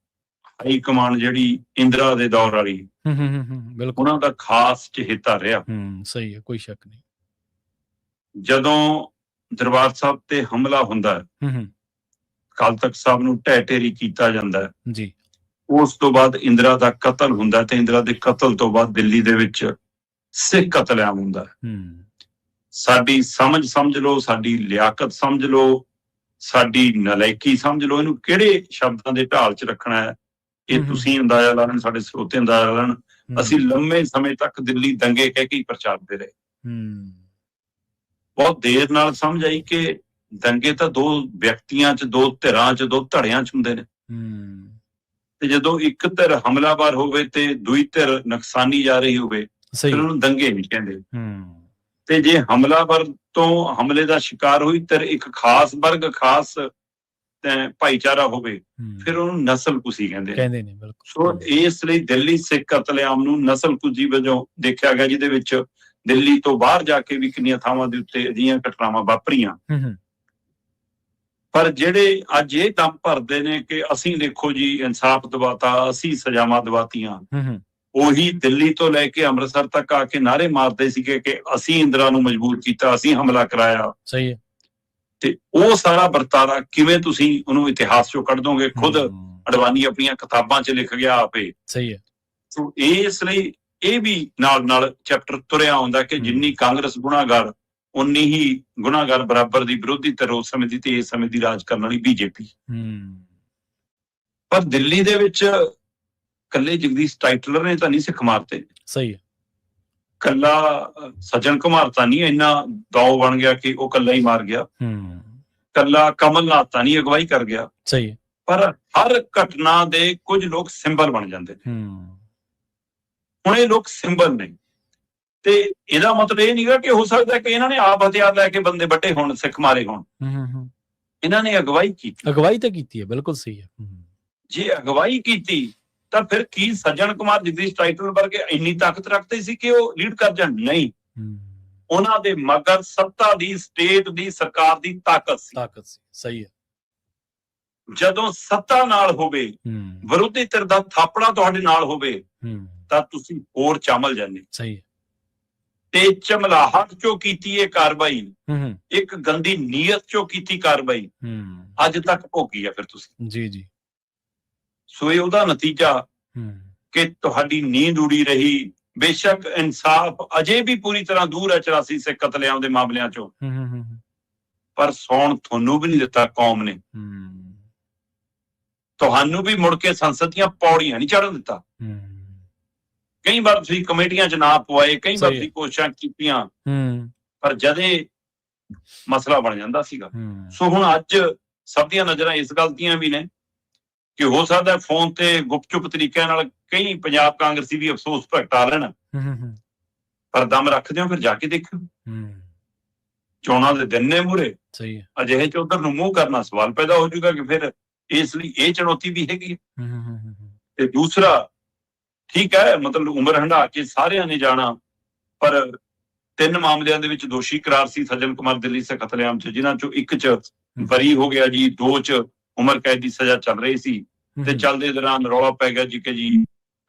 ਹਾਈ ਕਮਾਂਡ ਜਿਹੜੀ ਇੰਦਰਾ ਦੇ ਦੌਰ ਵਾਲੀ, ਬਿਲਕੁਲ ਉਹਨਾਂ ਦਾ ਖਾਸ ਚਹੇਤਾ ਰਿਹਾ। ਸਹੀ ਹੈ, ਕੋਈ ਸ਼ੱਕ ਨਹੀਂ। ਜਦੋਂ ਦਰਬਾਰ ਸਾਹਿਬ ਤੇ ਹਮਲਾ ਹੁੰਦਾ ਹੈ, ਅਕਾਲ ਤਖਤ ਸਾਹਿਬ ਨੂੰ ਢਹਿ ਢੇਰੀ ਕੀਤਾ ਜਾਂਦਾ ਹੈ ਜੀ, ਉਸ ਤੋਂ ਬਾਅਦ ਇੰਦਰਾ ਦਾ ਕਤਲ ਹੁੰਦਾ ਤੇ ਇੰਦਰਾ ਦੇ ਕਤਲ ਤੋਂ ਬਾਅਦ ਦਿੱਲੀ ਦੇ ਵਿੱਚ ਸਿੱਖ ਕਤਲੇਆਮ ਹੁੰਦਾ ਹੈ। ਸਾਡੀ ਸਮਝ ਲਓ, ਸਾਡੀ ਲਿਆਕਤ ਸਮਝ ਲਓ, ਸਾਡੀ ਨਲਾਇਕੀ ਸਮਝ ਲਓ, ਇਹਨੂੰ ਕਿਹੜੇ ਸ਼ਬਦਾਂ ਦੇ ਢਾਲ 'ਚ ਰੱਖਣਾ ਹੈ ਇਹ ਤੁਸੀਂ ਅੰਦਾਜ਼ਾ ਲਾ ਲੈਣ, ਸਾਡੇ ਸਰੋਤੇ ਅੰਦਾਜ਼ਾ ਲਾ ਲੈਣ। ਅਸੀਂ ਲੰਮੇ ਸਮੇਂ ਤੱਕ ਦਿੱਲੀ ਦੰਗੇ ਕਹਿ ਕੇ ਹੀ ਪ੍ਰਚਾਰਦੇ ਰਹੇ। ਬਹੁਤ ਦੇਰ ਨਾਲ ਸਮਝ ਆਈ ਕਿ ਦੰਗੇ ਤਾਂ 2 ਵਿਅਕਤੀਆਂ 'ਚ, 2 ਧਿਰਾਂ 'ਚ, 2 ਧੜਿਆਂ 'ਚ ਹੁੰਦੇ ਨੇ। ਤੇ ਜਦੋਂ ਇੱਕ ਧਿਰ ਹਮਲਾਵਰ ਹੋਵੇ ਤੇ ਦੂਈ ਧਿਰ ਨੁਕਸਾਨੀ ਜਾ ਰਹੀ ਹੋਵੇ ਫਿਰ ਉਹਨੂੰ ਦੰਗੇ ਨਹੀਂ ਕਹਿੰਦੇ। ਤੇ ਜੇ ਹਮਲਾਵਰ ਤੋਂ ਹਮਲੇ ਦਾ ਸ਼ਿਕਾਰ ਹੋਈ ਧਿਰ ਇੱਕ ਖਾਸ ਵਰਗ, ਖਾਸ ਭਾਈਚਾਰਾ ਹੋਵੇ ਫਿਰ ਉਹਨੂੰ ਨਸਲਕੁਸ਼ੀ ਕਹਿੰਦੇ ਨੇ। ਬਿਲਕੁਲ। ਸੋ ਇਸ ਲਈ ਦਿੱਲੀ ਸਿੱਖ ਕਤਲੇਆਮ ਨੂੰ ਨਸਲਕੁਸ਼ੀ ਵਜੋਂ ਦੇਖਿਆ ਗਿਆ, ਜਿਹਦੇ ਵਿੱਚ ਦਿੱਲੀ ਤੋਂ ਬਾਹਰ ਜਾ ਕੇ ਵੀ ਕਿੰਨੀਆਂ ਥਾਵਾਂ ਦੇ ਉੱਤੇ ਅਜਿਹੀਆਂ ਘਟਨਾਵਾਂ ਵਾਪਰੀਆਂ। ਪਰ ਜਿਹੜੇ ਅੱਜ ਇਹ ਦਮ ਭਰਦੇ ਨੇ ਕਿ ਅਸੀਂ ਦੇਖੋ ਜੀ ਇਨਸਾਫ ਦਿਵਾਤਾ, ਅਸੀਂ ਸਜ਼ਾਵਾਂ ਦਿਵਾਤੀਆਂ, ਉਹੀ ਦਿੱਲੀ ਤੋਂ ਲੈ ਕੇ ਅੰਮ੍ਰਿਤਸਰ ਤੱਕ ਆ ਕੇ ਨਾਅਰੇ ਮਾਰਦੇ ਸੀਗੇ ਕਿ ਅਸੀਂ ਇੰਦਰਾ ਨੂੰ ਮਜਬੂਰ ਕੀਤਾ, ਅਸੀਂ ਹਮਲਾ ਕਰਾਇਆ। ਸਹੀ ਹੈ। ਤੇ ਉਹ ਸਾਰਾ ਵਰਤਾਰਾ ਕਿਵੇਂ ਤੁਸੀਂ ਉਹਨੂੰ ਇਤਿਹਾਸ ਚੋਂ ਕੱਢ ਦੋਗੇ? ਖੁਦ ਅਡਵਾਨੀ ਆਪਣੀਆਂ ਕਿਤਾਬਾਂ 'ਚ ਲਿਖ ਗਿਆ ਆਪੇ। ਸਹੀ ਹੈ। ਸੋ ਇਸ ਲਈ ਇਹ ਵੀ ਨਾਲ ਚੈਪਟਰ ਤੁਰਿਆ ਆਉਂਦਾ ਕਿ ਜਿੰਨੀ ਕਾਂਗਰਸ ਗੁਨਾਹਗਾਰ, ਉਨੀ ਹੀ ਗੁਨਾਹਗਾਰ ਬਰਾਬਰ ਦੀ ਵਿਰੋਧੀ ਧਿਰ ਉਸ ਸਮੇਂ ਦੀ ਤੇ ਇਸ ਸਮੇਂ ਦੀ ਰਾਜ ਕਰਨ ਵਾਲੀ ਬੀਜੇਪੀ। ਪਰ ਦਿੱਲੀ ਦੇ ਵਿੱਚ ਕੱਲੇ ਜਗਦੀਸ਼ ਟਾਈਟਲਰ ਨੇ ਤਾਂ ਨਹੀਂ ਸਿੱਖ ਮਾਰਤੇ। ਸਹੀ ਹੈ। ਕੱਲਾ ਸੱਜਣ ਕੁਮਾਰ ਤਾਂ ਨਹੀਂ ਇੰਨਾ ਦੌ ਬਣ ਗਿਆ ਕਿ ਉਹ ਕੱਲਾ ਹੀ ਮਾਰ ਗਿਆ। ਕੱਲਾ ਕਮਲਨਾਥ ਤਾਂ ਨਹੀਂ ਅਗਵਾਈ ਕਰ ਗਿਆ। ਸਹੀ ਹੈ। ਪਰ ਹਰ ਘਟਨਾ ਦੇ ਕੁਝ ਲੋਕ ਸਿੰਬਲ ਬਣ ਜਾਂਦੇ ਨੇ। ਹੁਣ ਇਹ ਲੋਕ ਸਿੰਬਲ ਨੇ ਤੇ ਇਹਦਾ ਮਤਲਬ ਇਹ ਨਹੀਂਗਾ ਕਿ ਹੋ ਸਕਦਾ ਕਿ ਇਹਨਾਂ ਨੇ ਆਪ ਹਥਿਆਰ ਲੈ ਕੇ ਬੰਦੇ ਵੱਡੇ ਹੋਣ, ਸਿੱਖ ਮਾਰੇ ਹੋਣ। ਇਹਨਾਂ ਨੇ ਅਗਵਾਈ ਕੀਤੀ। ਅਗਵਾਈ ਤਾਂ ਕੀਤੀ ਹੈ, ਬਿਲਕੁਲ ਸਹੀ ਹੈ। ਜੇ ਅਗਵਾਈ ਕੀਤੀ ਤਾਂ ਫਿਰ ਕੀ ਸੱਜਣ ਕੁਮਾਰ, ਜਗਦੀਸ਼ ਟਾਈਟਲਰ ਵਰਗੇ ਇੰਨੀ ਤਾਕਤ ਰੱਖਦੇ ਸੀ ਕਿ ਉਹ ਲੀਡ ਕਰ ਜਾਣ? ਨਹੀਂ, ਉਹਨਾਂ ਦੇ ਮਗਰ ਸੱਤਾ ਦੀ, ਸਟੇਟ ਦੀ, ਸਰਕਾਰ ਦੀ ਤਾਕਤ ਸੀ। ਸਹੀ ਹੈ। ਜਦੋਂ ਸੱਤਾ ਨਾਲ ਹੋਵੇ, ਵਿਰੋਧੀ ਧਿਰ ਦਾ ਥਾਪੜਾ ਤੁਹਾਡੇ ਨਾਲ ਹੋਵੇ ਤਾਂ ਤੁਸੀਂ ਹੋਰ ਚਾਮਲ ਜਾਂਦੇ। ਸਹੀ ਹੈ। ਤੇ ਚਮਲਾਹਟ ਚੋਂ ਕੀਤੀ ਇਹ ਕਾਰਵਾਈ, ਇੱਕ ਗੰਦੀ ਨੀਅਤ ਚੋਂ ਕੀਤੀ ਕਾਰਵਾਈ ਅੱਜ ਤੱਕ ਭੋਗੀ ਆ ਫਿਰ ਤੁਸੀਂ। ਜੀ। ਸੋ ਇਹ ਉਹਦਾ ਨਤੀਜਾ ਕਿ ਤੁਹਾਡੀ ਨੀਂਦ ਉੜੀ ਰਹੀ। ਬੇਸ਼ੱਕ ਇਨਸਾਫ ਅਜੇ ਵੀ ਪੂਰੀ ਤਰ੍ਹਾਂ ਦੂਰ ਹੈ 84 ਸਿੱਖ ਕਤਲੇਆਮ ਦੇ ਮਾਮਲਿਆਂ ਚੋਂ, ਪਰ ਸੌਣ ਤੁਹਾਨੂੰ ਵੀ ਨਹੀਂ ਦਿੱਤਾ ਕੌਮ ਨੇ। ਤੁਹਾਨੂੰ ਵੀ ਮੁੜ ਕੇ ਸੰਸਦ ਦੀਆਂ ਪੌੜੀਆਂ ਨਹੀਂ ਚੜ੍ਹਨ ਦਿੱਤਾ। ਕਈ ਵਾਰ ਤੁਸੀਂ ਕਮੇਟੀਆਂ 'ਚ ਨਾ ਪਵਾਏ, ਕਈ ਵਾਰ ਤੁਸੀਂ ਕੋਸ਼ਿਸ਼ਾਂ ਕੀਤੀਆਂ, ਪਰ ਜਦੇ ਮਸਲਾ ਬਣ ਜਾਂਦਾ ਸੀਗਾ। ਸੋ ਹੁਣ ਅੱਜ ਸਭ ਦੀਆਂ ਨਜ਼ਰਾਂ ਇਸ ਗੱਲ ਦੀਆਂ ਵੀ ਨੇ ਕਿ ਹੋ ਸਕਦਾ ਫੋਨ ਤੇ ਗੁਪਚੁਪ ਤਰੀਕਿਆਂ ਨਾਲ ਕਈ ਪੰਜਾਬ ਕਾਂਗਰਸੀ ਵੀ ਅਫਸੋਸ ਪ੍ਰਗਟਾ ਲੈਣ, ਪਰ ਦਮ ਰੱਖਦੇ ਹੋ ਫਿਰ ਜਾ ਕੇ ਦੇਖੋ। ਚੋਣਾਂ ਦੇ ਦਿਨ ਨੇ ਮੂਹਰੇ, ਅਜਿਹੇ 'ਚ ਉਧਰ ਨੂੰ ਮੂੰਹ ਕਰਨਾ ਸਵਾਲ ਪੈਦਾ ਹੋ ਜਾਊਗਾ ਕਿ ਫਿਰ ਇਸ ਲਈ ਇਹ ਚੁਣੌਤੀ ਵੀ ਹੈਗੀ। ਤੇ ਦੂਸਰਾ, ਠੀਕ ਹੈ, ਮਤਲਬ ਉਮਰ ਹੰਢਾ ਕੇ ਸਾਰਿਆਂ ਨੇ ਜਾਣਾ, ਪਰ 3 ਮਾਮਲਿਆਂ ਦੇ ਵਿੱਚ ਦੋਸ਼ੀ ਕਰਾਰ ਸੀ ਸੱਜਣ ਕੁਮਾਰ ਦਿੱਲੀ ਸਿੱਖ ਕਤਲੇਆਮ 'ਚ, ਜਿਨ੍ਹਾਂ 'ਚੋਂ 1 'ਚ ਬਰੀ ਹੋ ਗਿਆ ਜੀ, 2 'ਚ ਉਮਰ ਕੈਦ ਦੀ ਸਜ਼ਾ ਚੱਲ ਰਹੀ ਸੀ। ਤੇ ਚੱਲਦੇ ਦੌਰਾਨ ਰੌਲਾ ਪੈ ਗਿਆ ਜੀ ਕਿ ਜੀ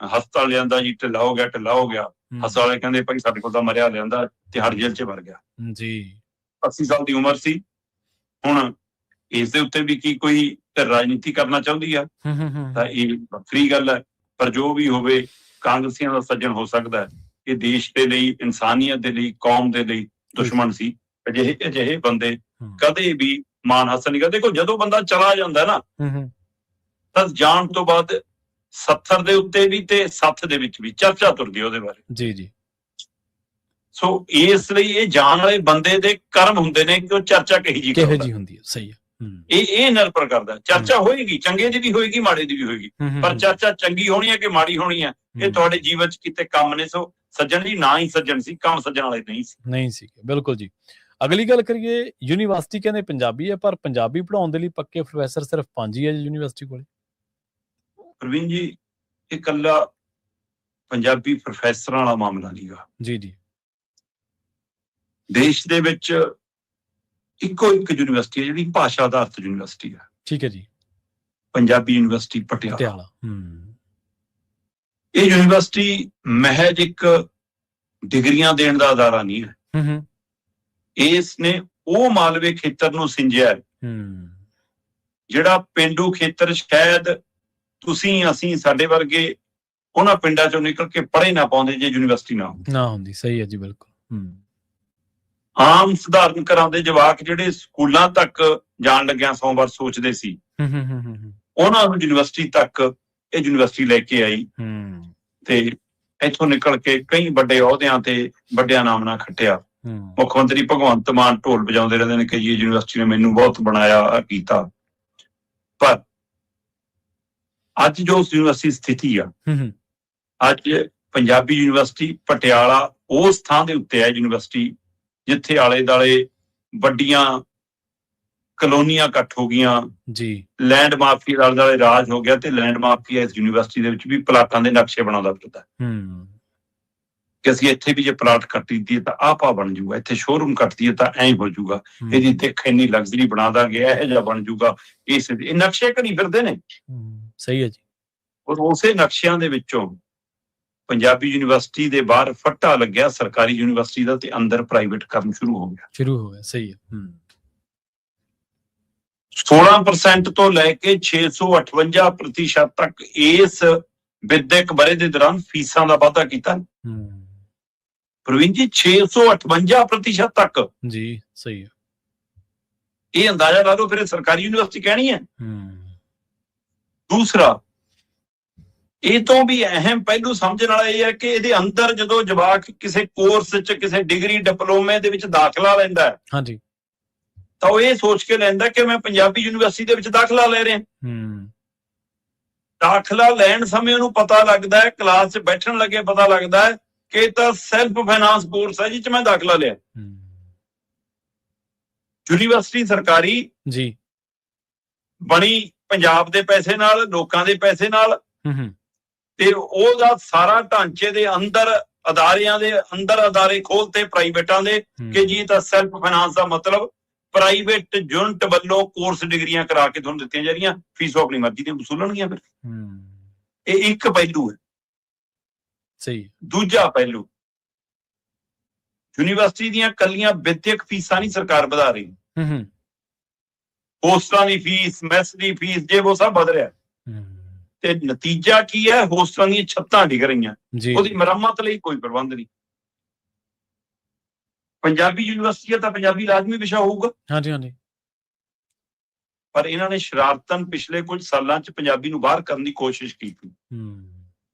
ਹਸਪਤਾਲ ਲਿਆਂਦਾ ਜੀ, ਢਿੱਲਾ ਹੋ ਗਿਆ। ਹਸਪਤਾਲ ਵਾਲੇ ਕਹਿੰਦੇ ਭਾਈ ਸਾਡੇ ਕੋਲ ਤਾਂ ਮਰਿਆ ਲਿਆਂਦਾ, ਤਿਹਾੜ ਜੇਲ੍ਹ 'ਚ ਵੜ ਗਿਆ ਜੀ। 80 ਸਾਲ ਦੀ ਉਮਰ ਸੀ। ਹੁਣ ਇਸ ਦੇ ਉੱਤੇ ਵੀ ਕੀ ਕੋਈ ਰਾਜਨੀਤੀ ਕਰਨਾ ਚਾਹੁੰਦੀ ਆ ਤਾਂ ਇਹ ਵੱਖਰੀ ਗੱਲ ਹੈ। ਪਰ ਜੋ ਵੀ ਹੋਵੇ, ਕਾਂਗਰਸੀਆਂ ਦਾ ਸੱਜਣ ਹੋ ਸਕਦਾ ਹੈ। ਇਹ ਦੇਸ਼ ਦੇ ਲਈ, ਇਨਸਾਨੀਅਤ ਦੇ ਲਈ, ਕੌਮ ਦੇ ਲਈ ਦੁਸ਼ਮਣ ਸੀ। ਅਜਿਹੇ ਬੰਦੇ ਕਦੇ ਵੀ ਮਾਣ ਹਾਸਲ ਨਹੀਂ ਕਰਦੇ। ਦੇਖੋ, ਜਦੋਂ ਬੰਦਾ ਚਲਾ ਜਾਂਦਾ ਨਾ ਤਾਂ ਜਾਣ ਤੋਂ ਬਾਅਦ 70 ਦੇ ਉੱਤੇ ਵੀ ਤੇ 60 ਦੇ ਵਿੱਚ ਵੀ ਚਰਚਾ ਤੁਰਦੀ ਉਹਦੇ ਬਾਰੇ। ਜੀ। ਸੋ ਇਸ ਲਈ ਇਹ ਜਾਣ ਵਾਲੇ ਬੰਦੇ ਦੇ ਕਰਮ ਹੁੰਦੇ ਨੇ ਕਿ ਉਹ ਚਰਚਾ ਕਿਹੋ ਜਿਹੀ ਹੁੰਦੀ ਹੈ। ਸਹੀ ਹੈ। ਇਹ ਨਿਰਭਰ ਕਰਦਾ। ਚਰਚਾ ਹੋਏਗੀ, ਚੰਗੇ ਦੀ ਵੀ ਹੋਏਗੀ, ਮਾੜੇ ਦੀ ਵੀ ਹੋਏਗੀ, ਪਰ ਚਰਚਾ ਚੰਗੀ ਹੋਣੀ ਹੈ ਕਿ ਮਾੜੀ ਹੋਣੀ ਹੈ, ਇਹ ਤੁਹਾਡੇ ਜੀਵਨ ਚ ਕਿਤੇ ਕੰਮ ਨੇ। ਸੋ ਸੱਜਣ ਜੀ ਨਾ ਹੀ ਸੱਜਣ ਸੀ, ਕੰਮ ਸੱਜਣ ਵਾਲੇ ਨਹੀਂ ਸੀ। ਬਿਲਕੁਲ ਜੀ। ਅਗਲੀ ਗੱਲ ਕਰੀਏ, ਯੂਨੀਵਰਸਿਟੀ ਕਹਿੰਦੇ ਪੰਜਾਬੀ ਹੈ, ਪਰ ਪੰਜਾਬੀ ਪੜ੍ਹਾਉਣ ਦੇ ਲਈ ਪੱਕੇ ਪ੍ਰੋਫੈਸਰ ਸਿਰਫ 5 ਹੀ ਹੈ ਜੀ ਯੂਨੀਵਰਸਿਟੀ ਕੋਲ। ਪ੍ਰਵੀਨ ਜੀ, ਇਹ ਇਕੱਲਾ ਪੰਜਾਬੀ ਪ੍ਰੋਫੈਸਰਾਂ ਵਾਲਾ ਮਾਮਲਾ ਨਹੀਂਗਾ ਜੀ। ਦੇਸ਼ ਦੇ ਵਿੱਚ ਇੱਕੋ ਇੱਕ ਯੂਨੀਵਰਸਿਟੀ ਹੈ ਜਿਹੜੀ ਭਾਸ਼ਾ ਆਧਾਰਿਤ ਯੂਨੀਵਰਸਿਟੀ ਹੈ। ਠੀਕ ਹੈ ਜੀ। ਪੰਜਾਬੀ ਯੂਨੀਵਰਸਿਟੀ ਪਟਿਆਲਾ। ਇਹ ਯੂਨੀਵਰਸਿਟੀ ਮਹਿਜ ਇੱਕ ਡਿਗਰੀਆਂ ਦੇਣ ਦਾ ਅਦਾਰਾ ਨਹੀਂ ਹੈ। ਇਸ ਨੇ ਉਹ ਮਾਲਵੇ ਖੇਤਰ ਨੂੰ ਸਿੰਜਿਆ ਜਿਹੜਾ ਪੇਂਡੂ ਖੇਤਰ ਸ਼ਾਇਦ ਤੁਸੀਂ ਅਸੀਂ ਸਾਡੇ ਵਰਗੇ ਉਹਨਾਂ ਪਿੰਡਾਂ ਚੋਂ ਨਿਕਲ ਕੇ ਪੜ੍ਹੇ ਨਾ ਪਾਉਂਦੇ ਜੇ ਯੂਨੀਵਰਸਿਟੀ ਨਾ ਹੁੰਦੀ। ਸਹੀ ਹੈ ਜੀ, ਬਿਲਕੁਲ। ਆਮ ਸਧਾਰਨ ਘਰਾਂ ਦੇ ਜਵਾਕ ਜਿਹੜੇ ਸਕੂਲਾਂ ਤੱਕ ਜਾਣ ਲੱਗਿਆ 100 ਵਾਰ ਸੋਚਦੇ ਸੀ, ਉਹਨਾਂ ਨੂੰ ਯੂਨੀਵਰਸਿਟੀ ਤੱਕ ਇਹ ਯੂਨੀਵਰਸਿਟੀ ਲੈ ਕੇ ਆਈ ਤੇ ਇੱਥੋਂ ਨਿਕਲ ਕੇ ਕਈ ਵੱਡੇ ਅਹੁਦਿਆਂ ਤੇ ਵੱਡਿਆਂ ਨਾਮ ਨਾਲ ਖੱਟਿਆ। ਮੁੱਖ ਮੰਤਰੀ ਭਗਵੰਤ ਮਾਨ ਢੋਲ ਵਜਾਉਂਦੇ ਰਹਿੰਦੇ ਨੇ ਕਿ ਇਹ ਯੂਨੀਵਰਸਿਟੀ ਨੇ ਮੈਨੂੰ ਬਹੁਤ ਬਣਾਇਆ ਕੀਤਾ, ਪਰ ਅੱਜ ਜੋ ਯੂਨੀਵਰਸਿਟੀ ਸਥਿਤੀ ਆ, ਅੱਜ ਪੰਜਾਬੀ ਯੂਨੀਵਰਸਿਟੀ ਪਟਿਆਲਾ ਉਸ ਥਾਂ ਦੇ ਉੱਤੇ ਹੈ ਯੂਨੀਵਰਸਿਟੀ ਜਿੱਥੇ ਆਲੇ ਦੁਆਲੇ ਵੱਡੀਆਂ ਕਲੋਨੀਆਂ ਇਕੱਠ ਹੋ ਗਈਆਂ ਜੀ, ਲੈਂਡ ਮਾਫੀਆ ਦੇ ਆਲੇ ਦੁਆਲੇ ਰਾਜ ਹੋ ਗਿਆ ਤੇ ਲੈਂਡ ਮਾਫੀਆ ਇਸ ਯੂਨੀਵਰਸਿਟੀ ਦੇ ਵਿੱਚ ਵੀ ਪਲਾਟਾਂ ਦੇ ਨਕਸ਼ੇ ਬਣਾਉਂਦਾ ਫਿਰਦਾ ਕਿ ਅਸੀਂ ਇੱਥੇ ਵੀ ਜੇ ਪਲਾਟ ਕੱਟ ਦਈਏ ਤਾਂ ਆਹ ਭਾਅ ਬਣ ਜੂਗਾ, ਇੱਥੇ ਸ਼ੋਰੂਮ ਕੱਟ ਦਈਏ ਤਾਂ ਐਂ ਹੋ ਜੂਗਾ, ਇਹਦੀ ਦਿੱਖ ਇੰਨੀ ਲਗਜ਼ਰੀ ਬਣਾ ਦਾਂਗੇ, ਇਹੋ ਜਿਹਾ ਬਣ ਜੂਗਾ। ਇਹ ਨਕਸ਼ੇ ਘੜੀ ਫਿਰਦੇ ਨੇ। ਸਹੀ ਹੈ ਜੀ। ਔਰ ਉਸੇ ਨਕਸ਼ਿਆਂ ਦੇ ਵਿੱਚੋਂ ਪੰਜਾਬੀ ਯੂਨੀਵਰਸਿਟੀ ਦੇ ਬਾਹਰ ਫੱਟਾ ਲੱਗਿਆ ਸਰਕਾਰੀ ਯੂਨੀਵਰਸਿਟੀ ਦਾ ਤੇ ਅੰਦਰ ਪ੍ਰਾਈਵੇਟ ਕਰਨ ਸ਼ੁਰੂ ਹੋ ਗਿਆ। ਸਹੀ ਹੈ। 16% ਤੋਂ ਲੈ ਕੇ 658% ਤੱਕ ਇਸ ਵਿਦਿਅਕ ਵਰ੍ਹੇ ਦੇ ਦੌਰਾਨ ਫੀਸਾਂ ਦਾ ਵਾਧਾ ਕੀਤਾ। ਪ੍ਰਵੀਨ ਜੀ, 658% ਤੱਕ ਜੀ। ਸਹੀ ਹੈ। ਇਹ ਅੰਦਾਜ਼ਾ ਲਾ ਲਓ ਫਿਰ ਸਰਕਾਰੀ ਯੂਨੀਵਰਸਿਟੀ ਕਹਿਣੀ ਹੈ। ਦੂਸਰਾ, ਇਹ ਤੋਂ ਵੀ ਅਹਿਮ ਪਹਿਲੂ ਸਮਝਣ ਵਾਲਾ ਇਹ ਹੈ ਕਿ ਇਹਦੇ ਅੰਦਰ ਜਦੋਂ ਜਵਾਕ ਕਿਸੇ ਕੋਰਸ 'ਚ ਕਿਸੇ ਡਿਗਰੀ ਡਿਪਲੋਮੇ ਦੇ ਵਿੱਚ ਦਾਖਲਾ ਲੈਂਦਾ ਹੈ, ਹਾਂਜੀ, ਤਾਂ ਉਹ ਇਹ ਸੋਚ ਕੇ ਲੈਂਦਾ ਕਿ ਮੈਂ ਪੰਜਾਬੀ ਯੂਨੀਵਰਸਿਟੀ ਦੇ ਵਿੱਚ ਦਾਖਲਾ ਲੈ ਰਿਹਾ। ਦਾਖਲਾ ਲੈਣ ਸਮੇਂ ਉਹਨੂੰ ਪਤਾ ਲੱਗਦਾ ਹੈ, ਕਲਾਸ 'ਚ ਬੈਠਣ ਲੱਗੇ ਪਤਾ ਲੱਗਦਾ ਹੈ ਕਿ ਇਹ ਤਾਂ ਸੈਲਫ ਫਾਈਨਾਂਸ ਕੋਰਸ ਹੈ ਜਿਹ 'ਚ ਮੈਂ ਦਾਖਲਾ ਲਿਆ। ਯੂਨੀਵਰਸਿਟੀ ਸਰਕਾਰੀ ਜੀ ਬਣੀ ਪੰਜਾਬ ਦੇ ਪੈਸੇ ਨਾਲ, ਲੋਕਾਂ ਦੇ ਪੈਸੇ ਨਾਲ, ਤੇ ਉਹਦਾ ਸਾਰਾ ਢਾਂਚੇ ਦੇ ਅੰਦਰ ਅਦਾਰਿਆਂ ਦੇ ਅੰਦਰ ਅਦਾਰੇ ਖੋਲਤੇ ਪ੍ਰਾਈਵੇਟਾਂ ਦੇ ਕਿ ਜੀ ਤਾਂ ਸੈਲਫ ਫਾਈਨਾਂਸ ਦਾ ਮਤਲਬ ਪ੍ਰਾਈਵੇਟ ਯੂਨਿਟ ਵੱਲੋਂ ਕੋਰਸ ਡਿਗਰੀਆਂ ਕਰਾ ਕੇ ਤੁਹਾਨੂੰ ਦਿੱਤੀਆਂ ਜਾ ਰਹੀਆਂ, ਫੀਸੋਂ ਆਪਣੀ ਮਰਜ਼ੀ ਦੀਆਂ ਵਸੂਲਣਗੀਆਂ। ਫਿਰ ਇਹ ਇੱਕ ਪਹਿਲੂ ਹੈ। ਸਹੀ। ਦੂਜਾ ਪਹਿਲੂ, ਯੂਨੀਵਰਸਿਟੀ ਦੀਆਂ ਕੱਲੀਆਂ ਵਿਦਿਅਕ ਫੀਸਾਂ ਨਹੀਂ ਸਰਕਾਰ ਵਧਾ ਰਹੀ, ਹੋਸਟਲਾਂ ਦੀ ਫੀਸ, ਮੈਸ ਦੀ ਫੀਸ, ਜੇ ਉਹ ਸਭ ਵਧ ਰਿਹਾ। ਤੇ ਨਤੀਜਾ ਕੀ ਹੈ? ਹੋਸਟਲਾਂ ਦੀਆਂ ਛੱਤਾਂ ਡਿੱਗ ਰਹੀਆਂ, ਉਹਦੀ ਮੁਰੰਮਤ ਲਈ ਕੋਈ ਪ੍ਰਬੰਧ ਨਹੀਂ। ਪੰਜਾਬੀ ਯੂਨੀਵਰਸਿਟੀ ਤਾਂ ਪੰਜਾਬੀ ਲਾਜ਼ਮੀ ਵਿਸ਼ਾ ਹੋਊਗਾ, ਹਾਂਜੀ, ਪਰ ਇਹਨਾਂ ਨੇ ਸ਼ਰਾਰਤਨ ਪਿਛਲੇ ਕੁਝ ਸਾਲਾਂ 'ਚ ਪੰਜਾਬੀ ਨੂੰ ਬਾਹਰ ਕਰਨ ਦੀ ਕੋਸ਼ਿਸ਼ ਕੀਤੀ।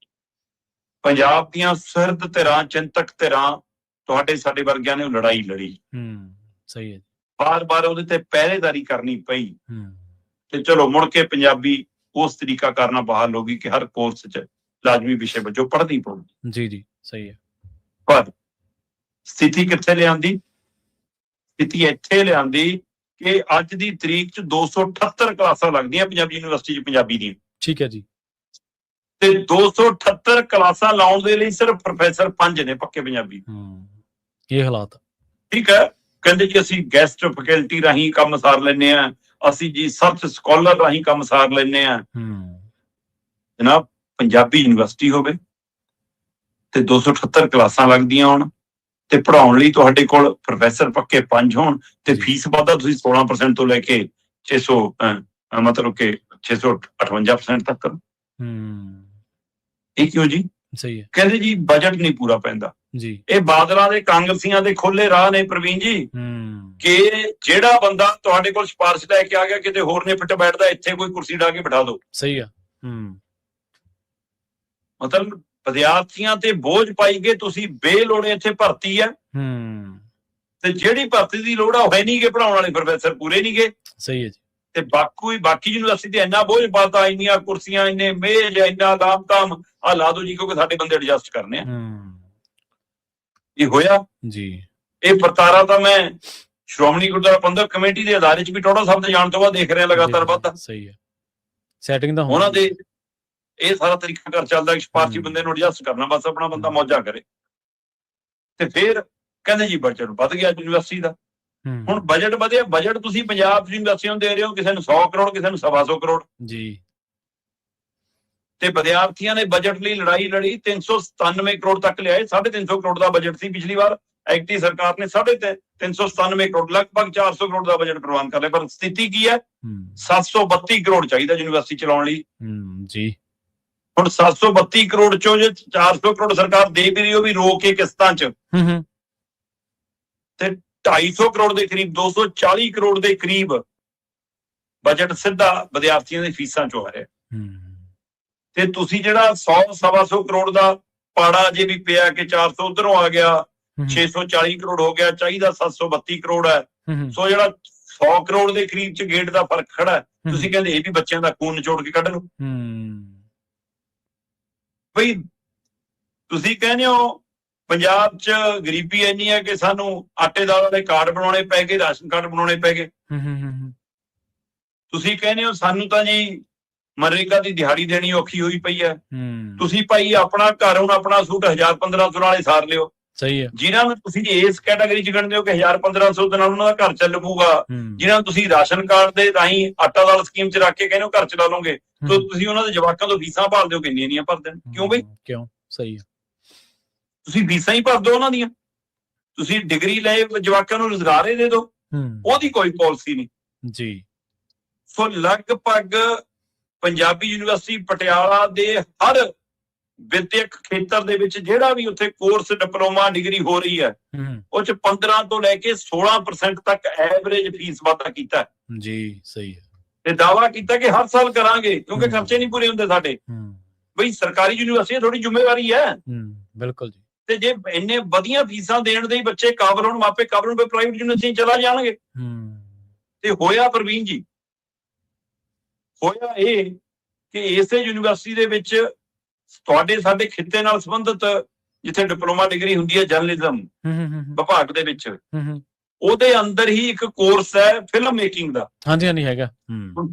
ਪੰਜਾਬ ਦੀਆਂ ਸੁਹਿਰਦ ਧਿਰਾਂ, ਚਿੰਤਕ ਧਿਰਾਂ, ਤੁਹਾਡੇ ਸਾਡੇ ਵਰਗਿਆਂ ਨੇ ਉਹ ਲੜਾਈ ਲੜੀ। ਸਹੀ ਹੈ। ਬਾਰ-ਬਾਰ ਉਹਦੇ ਤੇ ਪਹਿਰੇਦਾਰੀ ਕਰਨੀ ਪਈ ਤੇ ਚਲੋ ਮੁੜ ਕੇ ਪੰਜਾਬੀ ਉਸ ਤਰੀਕਾ ਕਰਨਾ ਬਹਾਲ ਹੋ ਗਈ ਕਿ ਹਰ ਕੋਰਸ 'ਚ ਲਾਜ਼ਮੀ ਵਿਸ਼ੇ ਵਜੋਂ ਪੜ੍ਹਨੀ ਪਊਗੀ। ਜੀ, ਸਹੀ ਹੈ। ਪਰ ਸਥਿਤੀ ਕਿੱਥੇ ਲਿਆਂਦੀ? ਸਥਿਤੀ ਇੱਥੇ ਲਿਆਂਦੀ ਕਿ ਅੱਜ ਦੀ ਤਰੀਕ 'ਚ 278 ਕਲਾਸਾਂ ਲੱਗਦੀਆਂ ਪੰਜਾਬੀ ਯੂਨੀਵਰਸਿਟੀ 'ਚ ਪੰਜਾਬੀ ਦੀਆਂ। ਠੀਕ ਹੈ ਜੀ। ਤੇ 278 ਕਲਾਸਾਂ ਲਾਉਣ ਦੇ ਲਈ ਸਿਰਫ ਪ੍ਰੋਫੈਸਰ 5 ਨੇ ਪੱਕੇ ਪੰਜਾਬੀ। ਇਹ ਹਾਲਾਤ ਠੀਕ ਹੈ। ਕਹਿੰਦੇ ਜੀ ਅਸੀਂ ਗੈਸਟ ਫੈਕਲਟੀ ਰਾਹੀਂ ਕੰਮ ਸਾਰ ਲੈਂਦੇ ਹਾਂ, ਅਸੀਂ ਜੀ ਸਰਚ ਸਕਾਲਰ ਰਾਹੀਂ ਕੰਮ ਸਾਰ ਲੈਂਦੇ ਹਾਂ। ਜਨਾਬ, ਪੰਜਾਬੀ ਯੂਨੀਵਰਸਿਟੀ ਹੋਵੇ ਤੇ 278 ਕਲਾਸਾਂ ਲੱਗਦੀਆਂ ਹੋਣ ਤੇ ਪੜ੍ਹਾਉਣ ਲਈ ਤੁਹਾਡੇ ਕੋਲ ਪ੍ਰੋਫੈਸਰ ਪੱਕੇ 5 ਹੋਣ ਤੇ ਫੀਸ ਵਾਧਾ ਤੁਸੀਂ 16% ਤੋਂ ਲੈ ਕੇ 600 ਮਤਲਬ ਕਿ 658% ਤੱਕ ਕਰੋ। ਇਹ ਕਿਉਂ ਜੀ? ਸਹੀ ਹੈ। ਕਹਿੰਦੇ ਜੀ ਬਜਟ ਨਹੀਂ ਪੂਰਾ ਪੈਂਦਾ ਜੀ। ਇਹ ਬਾਦਲਾਂ ਦੇ ਕਾਂਗਰਸੀਆਂ ਦੇ ਖੋਲੇ ਰਾਹ ਨੇ ਪ੍ਰਵੀਨ ਜੀ ਕਿ ਜਿਹੜਾ ਬੰਦਾ ਤੁਹਾਡੇ ਕੋਲ ਸਿਫਾਰਿਸ਼ ਲੈ ਕੇ ਆ ਗਿਆ ਕਿਤੇ ਹੋਰ ਨੇ ਫਿੱਟ ਬੈਠਦਾ, ਇੱਥੇ ਕੋਈ ਕੁਰਸੀ ਢਾ ਕੇ ਬਿਠਾ ਦਿਓ। ਸਹੀ ਆ। ਮਤਲਬ ਵਿਦਿਆਰਥੀਆਂ ਤੇ ਬੋਝ ਪਾਈ ਗਏ, ਤੁਸੀਂ ਬੇਲੋੜੇ ਇੱਥੇ ਭਰਤੀ ਹੈ ਤੇ ਜਿਹੜੀ ਭਰਤੀ ਦੀ ਲੋੜ ਆ ਉਹ ਹੈ ਨਹੀਂ ਗੇ, ਪੜਾਉਣ ਵਾਲੇ ਪ੍ਰੋਫੈਸਰ ਪੂਰੇ ਨਹੀਂ ਗਏ। ਸਹੀ ਹੈ ਜੀ। ਤੇ ਬਾਕੀ ਯੂਨੀਵਰਸਿਟੀ ਤੇ ਇੰਨਾ ਬੋਝ ਪਾਤਾ, ਇੰਨੀਆਂ ਕੁਰਸੀਆਂ, ਇੰਨੇ ਮੇਜ਼, ਇੰਨਾ ਲਾਮ-ਤਾਮ, ਆ ਲਾ ਦੋ ਜੀ ਕਿਉਂਕਿ ਸਾਡੇ ਬੰਦੇ ਐਡਜਸਟ ਕਰਨੇ ਆ। ਇਹ ਹੋਇਆ ਜੀ। ਇਹ ਵਰਤਾਰਾ ਤਾਂ ਮੈਂ ਸ਼੍ਰੋਮਣੀ ਗੁਰਦੁਆਰਾ ਪ੍ਰਬੰਧਕ ਕਮੇਟੀ ਦੇ ਅਦਾਰੇ 'ਚ ਵੀ ਟੋੜਾ ਸਾਹਿਬ ਦੇ ਜਾਣ ਤੋਂ ਬਾਅਦ ਦੇਖ ਰਿਹਾ ਲਗਾਤਾਰ ਵੱਧਦਾ। ਸਹੀ ਹੈ, ਸੈਟਿੰਗ ਦਾ ਉਹਨਾਂ ਦੇ ਇਹ ਸਾਰਾ ਤਰੀਕਾ ਕਰ ਚੱਲਦਾ ਕਿ ਸਿਫਾਰਸ਼ੀ ਬੰਦੇ ਨੂੰ ਐਡਜਸਟ ਕਰਨਾ, ਬਸ ਆਪਣਾ ਬੰਦਾ ਮੌਜਾ ਕਰੇ। ਤੇ ਫਿਰ ਕਹਿੰਦੇ ਜੀ ਬਜਟ ਵੱਧ ਗਿਆ ਯੂਨੀਵਰਸਿਟੀ ਦਾ। ਹੁਣ ਬਜਟ ਵਧਿਆ, ਬਜਟ ਤੁਸੀਂ ਪੰਜਾਬ ਯੂਨੀਵਰਸਿਟੀਆਂ ਨੂੰ ਦੇ ਰਹੇ ਹੋ, ਕਿਸੇ ਨੂੰ 100 ਕਰੋੜ, ਕਿਸੇ ਨੂੰ 125 ਕਰੋੜ ਜੀ। ਤੇ ਵਿਦਿਆਰਥੀਆਂ ਨੇ ਬਜਟ ਲਈ ਲੜਾਈ ਲੜੀ, 397 ਕਰੋੜ ਤੱਕ ਲਿਆਏ। 350 ਕਰੋੜ ਦਾ ਬਜਟ ਸੀ ਪਿਛਲੀ ਵਾਰ, ਐਕਟੀ ਸਰਕਾਰ ਨੇ 397 ਕਰੋੜ, ਲਗਭਗ 400 ਕਰੋੜ ਦਾ ਬਜਟ ਪ੍ਰਵਾਨ ਕਰ ਲਿਆ। ਪਰ ਸਥਿਤੀ ਕੀ ਹੈ, 732 ਕਰੋੜ ਚਾਹੀਦਾ ਯੂਨੀਵਰਸਿਟੀ ਚਲਾਉਣ ਲਈ ਜੀ। ਹੁਣ 732 ਕਰੋੜ ਚੋਂ ਜੇ 400 ਕਰੋੜ ਸਰਕਾਰ ਦੇ ਵੀ ਰਹੀ, ਉਹ ਵੀ ਰੋਕ ਕੇ ਕਿਸ਼ਤਾਂ 'ਚ, ਤੇ 250 ਕਰੋੜ ਦੇ ਕਰੀਬ, 240 ਕਰੋੜ ਦੇ ਕਰੀਬ ਬਜਟ ਸਿੱਧਾ ਵਿਦਿਆਰਥੀਆਂ ਦੀ ਫੀਸਾਂ 'ਚੋਂ ਆ ਰਿਹਾ। ਤੇ ਤੁਸੀਂ ਜਿਹੜਾ 100-125 ਕਰੋੜ ਦਾ ਪਾੜਾ ਜੇ ਵੀ ਪਿਆ ਕਿ 400 ਉਧਰੋਂ ਆ ਗਿਆ, 640 ਕਰੋੜ ਹੋ ਗਿਆ, ਚਾਹੀਦਾ 732 ਕਰੋੜ ਹੈ। ਸੋ ਜਿਹੜਾ 100 ਕਰੋੜ ਦੇ ਕਰੀਬ 'ਚ ਗੇਟ ਦਾ ਫਰਕ ਖੜਾ ਹੈ, ਤੁਸੀਂ ਕਹਿੰਦੇ ਇਹ ਵੀ ਬੱਚਿਆਂ ਦਾ ਖੂਨ ਨਿਚੋੜ ਕੇ ਕੱਢ ਲਓ। ਬਈ ਤੁਸੀਂ ਕਹਿੰਦੇ ਹੋ ਪੰਜਾਬ 'ਚ ਗਰੀਬੀ ਇੰਨੀ ਹੈ ਕਿ ਸਾਨੂੰ ਆਟੇ ਦਾਲ ਵਾਲੇ ਕਾਰਡ ਬਣਾਉਣੇ ਪੈ ਗਏ, ਰਾਸ਼ਨ ਕਾਰਡ ਬਣਾਉਣੇ ਪੈ ਗਏ। ਤੁਸੀਂ ਕਹਿੰਦੇ ਹੋ ਸਾਨੂੰ ਤਾਂ ਜੀ ਮਨਰੇਗਾ ਦੀ ਦਿਹਾੜੀ ਦੇਣੀ ਔਖੀ ਹੋਈ ਪਈ ਹੈ। ਤੁਸੀਂ ਭਾਈ ਆਪਣਾ ਘਰ, ਹੁਣ ਆਪਣਾ ਸੂਟ 1000-1500 ਵਾਲੇ ਸਾਰ ਲਿਓ। ਸਹੀ ਹੈ। ਜਿਨ੍ਹਾਂ ਨੂੰ ਤੁਸੀਂ ਇਸ ਕੈਟਾਗਰੀ 'ਚ ਗਣਦੇ ਹੋ ਕਿ 1000-1500 ਦੇ ਨਾਲ ਉਹਨਾਂ ਦਾ ਘਰ ਚੱਲ ਪਊਗਾ, ਜਿਨ੍ਹਾਂ ਨੂੰ ਤੁਸੀਂ ਰਾਸ਼ਨ ਕਾਰਡ ਦੇ ਰਾਹੀਂ ਆਟਾ ਦਾਲ ਸਕੀਮ 'ਚ ਰੱਖ ਕੇ ਕਹਿੰਦੇ ਹੋ ਘਰ ਚਲਾ ਲਓਗੇ, ਤਾਂ ਤੁਸੀਂ ਉਹਨਾਂ ਦੇ ਜਵਾਕਾਂ ਤੋਂ ਫੀਸਾਂ ਭਾਲਦੇ ਹੋ, ਕਿੰਨੀਆਂ ਨਹੀਂ ਭਰ ਦੇਣ। ਕਿਉਂ ਬਈ? ਕਿਉਂ? ਸਹੀ ਹੈ। ਤੁਸੀਂ ਫੀਸਾਂ ਹੀ ਭਰ ਦਿਓ ਉਹਨਾਂ ਦੀਆਂ, ਤੁਸੀਂ ਡਿਗਰੀ ਲਏ ਜਵਾਕਾਂ ਨੂੰ ਰੁਜ਼ਗਾਰ ਹੀ ਦੇ ਦਿਓ, ਉਹਦੀ ਕੋਈ ਪਾਲਿਸੀ ਨਹੀਂ ਜੀ। ਸੋ ਲਗਭਗ ਪੰਜਾਬੀ ਯੂਨੀਵਰਸਿਟੀ ਪਟਿਆਲਾ ਦੇ ਹਰ ਵਿਦਿਅਕ ਖੇਤਰ ਦੇ ਵਿੱਚ ਜਿਹੜਾ ਵੀ ਉੱਥੇ ਕੋਰਸ, ਡਿਪਲੋਮਾ, ਡਿਗਰੀ ਹੋ ਰਹੀ ਹੈ, ਉਹ 'ਚ 15 ਤੋਂ ਲੈ ਕੇ 16% ਤੱਕ ਐਵਰੇਜ ਫੀਸ ਵਾਧਾ ਕੀਤਾ ਜੀ। ਸਹੀ ਹੈ। ਤੇ ਦਾਅਵਾ ਕੀਤਾ ਕਿ ਹਰ ਸਾਲ ਕਰਾਂਗੇ ਕਿਉਂਕਿ ਖਰਚੇ ਨਹੀਂ ਪੂਰੇ ਹੁੰਦੇ ਸਾਡੇ। ਬਈ ਸਰਕਾਰੀ ਯੂਨੀਵਰਸਿਟੀ ਥੋੜੀ ਜ਼ਿੰਮੇਵਾਰੀ ਹੈ। ਬਿਲਕੁਲ ਜੀ। ਤੇ ਜੇ ਇੰਨੇ ਵਧੀਆ ਫੀਸਾਂ ਦੇਣ ਦੇ ਬੱਚੇ ਕਾਬਲ ਹੋਣ, ਮਾਪੇ ਕਾਬਲ ਹੋਣ, ਪ੍ਰਾਈਵੇਟ ਯੂਨੀਵਰਸਿਟੀ ਚਲਾ ਜਾਣਗੇ। ਤੇ ਹੋਇਆ ਪ੍ਰਵੀਨ ਜੀ, ਹੋਇਆ ਇਹ ਕਿ ਇਸੇ ਯੂਨੀਵਰਸਿਟੀ ਦੇ ਵਿੱਚ ਤੁਹਾਡੇ ਸਾਡੇ ਖਿੱਤੇ ਨਾਲ ਸੰਬੰਧਿਤ ਜਿੱਥੇ ਡਿਪਲੋਮਾ ਡਿਗਰੀ ਹੁੰਦੀ ਹੈ ਜਰਨਲਿਜ਼ਮ ਵਿਭਾਗ ਦੇ ਵਿੱਚ, ਉਹਦੇ ਅੰਦਰ ਹੀ ਇੱਕ ਕੋਰਸ ਹੈ ਫਿਲਮ ਮੇਕਿੰਗ ਦਾ। ਹਾਂਜੀ ਹਾਂਜੀ ਹੈਗਾ।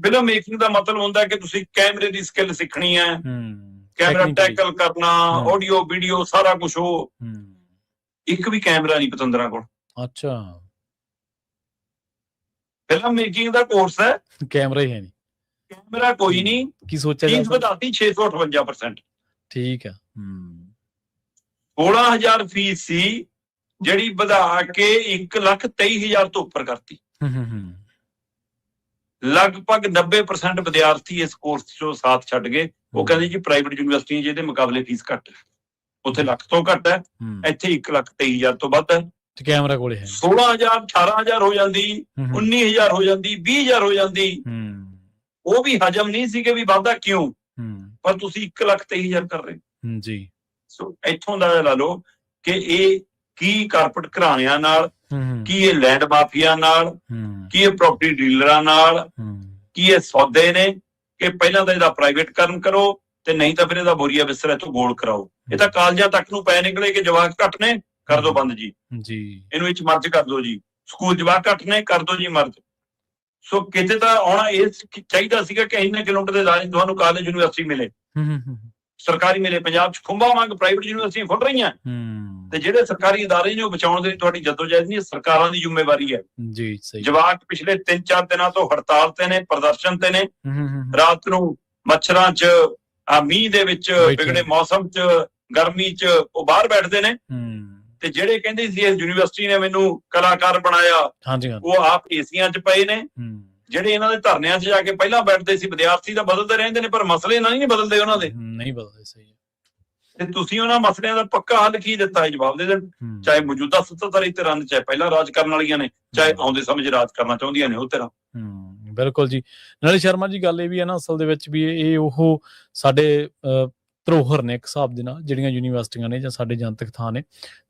ਫਿਲਮ ਮੇਕਿੰਗ ਦਾ ਮਤਲਬ ਹੁੰਦਾ ਕਿ ਤੁਸੀਂ ਕੈਮਰੇ ਦੀ ਸਕਿੱਲ ਸਿੱਖਣੀ ਹੈ, ਕੈਮਰਾ ਟੈਕਲ ਕਰਨਾ, ਆਡੀਓ ਵੀਡੀਓ ਸਾਰਾ ਕੁਝ। ਉਹ ਇੱਕ ਵੀ ਕੈਮਰਾ ਨਹੀਂ ਪਤੰਦਰਾਂ ਕੋਲ। ਅੱਛਾ, ਫਿਲਮ ਮੇਕਿੰਗ ਦਾ ਕੋਰਸ ਹੈ, ਕੈਮਰਾ ਹੀ ਹੈ ਨਹੀਂ, ਕੈਮਰਾ ਕੋਈ ਨਹੀਂ। ਕੀ ਸੋਚਿਆ ਫੀਸ ਵਧਾਤੀ 658%। ਠੀਕ ਹੈ। 16,000 ਫੀਸ ਸੀ ਜਿਹੜੀ ਵਧਾ ਕੇ 1,23,000 ਤੋਂ ਉੱਪਰ ਕਰਤੀ। ਲਗਭਗ 90% ਵਿਦਿਆਰਥੀ ਇਸ ਕੋਰਸ ਚੋਂ ਸਾਥ ਛੱਡ ਗਏ। ਉਹ ਕਹਿੰਦੇ ਜੀ ਪ੍ਰਾਈਵੇਟ ਯੂਨੀਵਰਸਿਟੀ ਜਿਹਦੇ ਮੁਕਾਬਲੇ ਫੀਸ ਘੱਟ ਹੈ, ਉੱਥੇ ਲੱਖ ਤੋਂ ਘੱਟ ਹੈ, ਇੱਥੇ 1,23,000 ਤੋਂ ਵੱਧ ਹੈ। ਕੈਮਰਾ ਕੋਲੇ ਹੈ 16,000 18,000 ਹੋ ਜਾਂਦੀ, 19,000 ਹੋ ਜਾਂਦੀ, 20,000 ਹੋ ਜਾਂਦੀ। ਉਹ ਵੀ ਹਜਮ ਨਹੀਂ ਸੀ ਕਿ ਵੀ ਵਾਧਾ ਕਿਉਂ, ਪਰ ਤੁਸੀਂ 1,23,000 ਕਰ ਰਹੇ ਜੀ। ਸੋ ਇੱਥੋਂ ਦਾ ਲਾ ਲਓ ਕਿ ਇਹ ਕੀ ਕਾਰਪੋਰੇਟ ਘਰਾਣਿਆਂ ਨਾਲ, ਕੀ ਇਹ ਲੈਂਡ ਮਾਫੀਆ ਨਾਲ, ਕੀ ਇਹ ਪ੍ਰਾਪਰਟੀ ਡੀਲਰਾਂ ਨਾਲ, ਕੀ ਇਹ ਸੌਦੇ ਨੇ ਕਿ ਪਹਿਲਾਂ ਤਾਂ ਇਹਦਾ ਪ੍ਰਾਈਵੇਟਕਰਨ ਕਰੋ ਤੇ ਨਹੀਂ ਤਾਂ ਫਿਰ ਇਹਦਾ ਬੋਰੀਆ ਬਿਸਤਰਾ ਇੱਥੋਂ ਗੋਲ ਕਰਾਓ। ਇਹ ਤਾਂ ਕਾਲਜਾਂ ਤੱਕ ਨੂੰ ਪੈ ਨਿਕਲੇ ਕਿ ਜਵਾਕ ਘੱਟ ਨੇ, ਕਰ ਦੋ ਬੰਦ ਜੀ, ਇਹਨੂੰ ਵਿੱਚ ਮਰਜ ਕਰ ਦੋ ਜੀ। ਸਕੂਲ ਜਵਾਕ ਘੱਟ ਨੇ, ਕਰ ਦੋ ਜੀ ਮਰਜ। ਸੋ ਕਿਤੇ ਤਾਂ ਆਉਣਾ ਇਹ ਚਾਹੀਦਾ ਸੀਗਾ ਕਿ ਇੰਨੇ ਕਿਲੋਮੀਟਰ ਦੇ ਦਾਇਰੇ ਤੁਹਾਨੂੰ ਕਾਲਜ ਯੂਨੀਵਰਸਿਟੀ ਮਿਲੇ, ਸਰਕਾਰੀ ਮਿਲੇ। ਪੰਜਾਬ 'ਚ ਖੁੰਭਾ ਵਾਂਗ ਪ੍ਰਾਈਵੇਟ ਯੂਨੀਵਰਸਿਟੀਆਂ ਖੁੱਲ ਰਹੀਆਂ, ਤੇ ਜਿਹੜੇ ਸਰਕਾਰੀ ਅਦਾਰੇ ਨੇ ਉਹ ਬਚਾਉਣ ਦੇ ਤੁਹਾਡੀ ਜਦੋਜਹਿਦ ਨਹੀਂ, ਸਰਕਾਰਾਂ ਦੀ ਜ਼ਿੰਮੇਵਾਰੀ ਹੈ ਜੀ। ਸਹੀ। ਜਵਾਕ ਪਿਛਲੇ 3-4 ਦਿਨਾਂ ਤੋਂ ਹੜਤਾਲ ਤੇ ਨੇ, ਪ੍ਰਦਰਸ਼ਨ ਤੇ ਨੇ। ਰਾਤ ਨੂੰ ਮੱਛਰਾਂ 'ਚ, ਮੀਂਹ ਦੇ ਵਿੱਚ, ਵਿਗੜੇ ਮੌਸਮ 'ਚ, ਗਰਮੀ 'ਚ ਉਹ ਬਾਹਰ ਬੈਠਦੇ ਨੇ। ਤੇ ਜਿਹੜੇ ਕਹਿੰਦੇ ਸੀ ਇਸ ਯੂਨੀਵਰਸਿਟੀ ਨੇ ਮੈਨੂੰ ਕਲਾਕਾਰ ਬਣਾਇਆ, ਉਹ ਆਪ ਏਸੀਆਂ 'ਚ ਪਏ ਨੇ। ਜਿਹੜੇ ਇਹਨਾਂ ਦੇ ਧਰਨਿਆਂ 'ਚ ਜਾ ਕੇ ਪਹਿਲਾਂ ਬੈਠਦੇ ਸੀ, ਵਿਦਿਆਰਥੀ ਤਾਂ ਬਦਲਦੇ ਰਹਿੰਦੇ ਨੇ ਪਰ ਮਸਲੇ ਨਾਲ ਨਹੀਂ ਬਦਲਦੇ ਉਹਨਾਂ ਦੇ, ਨਹੀਂ ਬਦਲਦੇ। ਸਹੀ। ਤੇ ਤੁਸੀਂ ਉਹਨਾਂ ਮਸਲਿਆਂ ਦਾ ਪੱਕਾ ਹੱਲ ਕੀ ਦਿੱਤਾ ਹੈ? ਜਵਾਬ ਦੇ ਦੇਣ। ਚਾਹੇ ਮੌਜੂਦਾ ਸੱਤਾਧਾਰੀ ਧਿਰਾਂ ਨੇ, ਚਾਹੇ ਪਹਿਲਾਂ ਰਾਜ ਕਰਨ ਵਾਲੀਆਂ ਨੇ, ਚਾਹੇ ਆਉਂਦੇ ਸਮੇਂ 'ਚ ਰਾਜ ਕਰਨਾ ਚਾਹੁੰਦੀਆਂ ਨੇ ਉਹ ਧਿਰਾਂ। ਬਿਲਕੁਲ ਜੀ। ਨਾਲੇ ਸ਼ਰਮਾ ਜੀ ਗੱਲ ਇਹ ਵੀ ਹੈ ਨਾ ਅਸਲ ਦੇ ਵਿੱਚ ਵੀ ਇਹ ਉਹ ਸਾਡੇ ਧਰੋਹਰ ਨੇ ਇੱਕ ਹਿਸਾਬ ਦੇ ਨਾਲ, ਜਿਹੜੀਆਂ ਯੂਨੀਵਰਸਿਟੀਆਂ ਨੇ ਜਾਂ ਸਾਡੇ ਜਨਤਕ ਥਾਂ ਨੇ,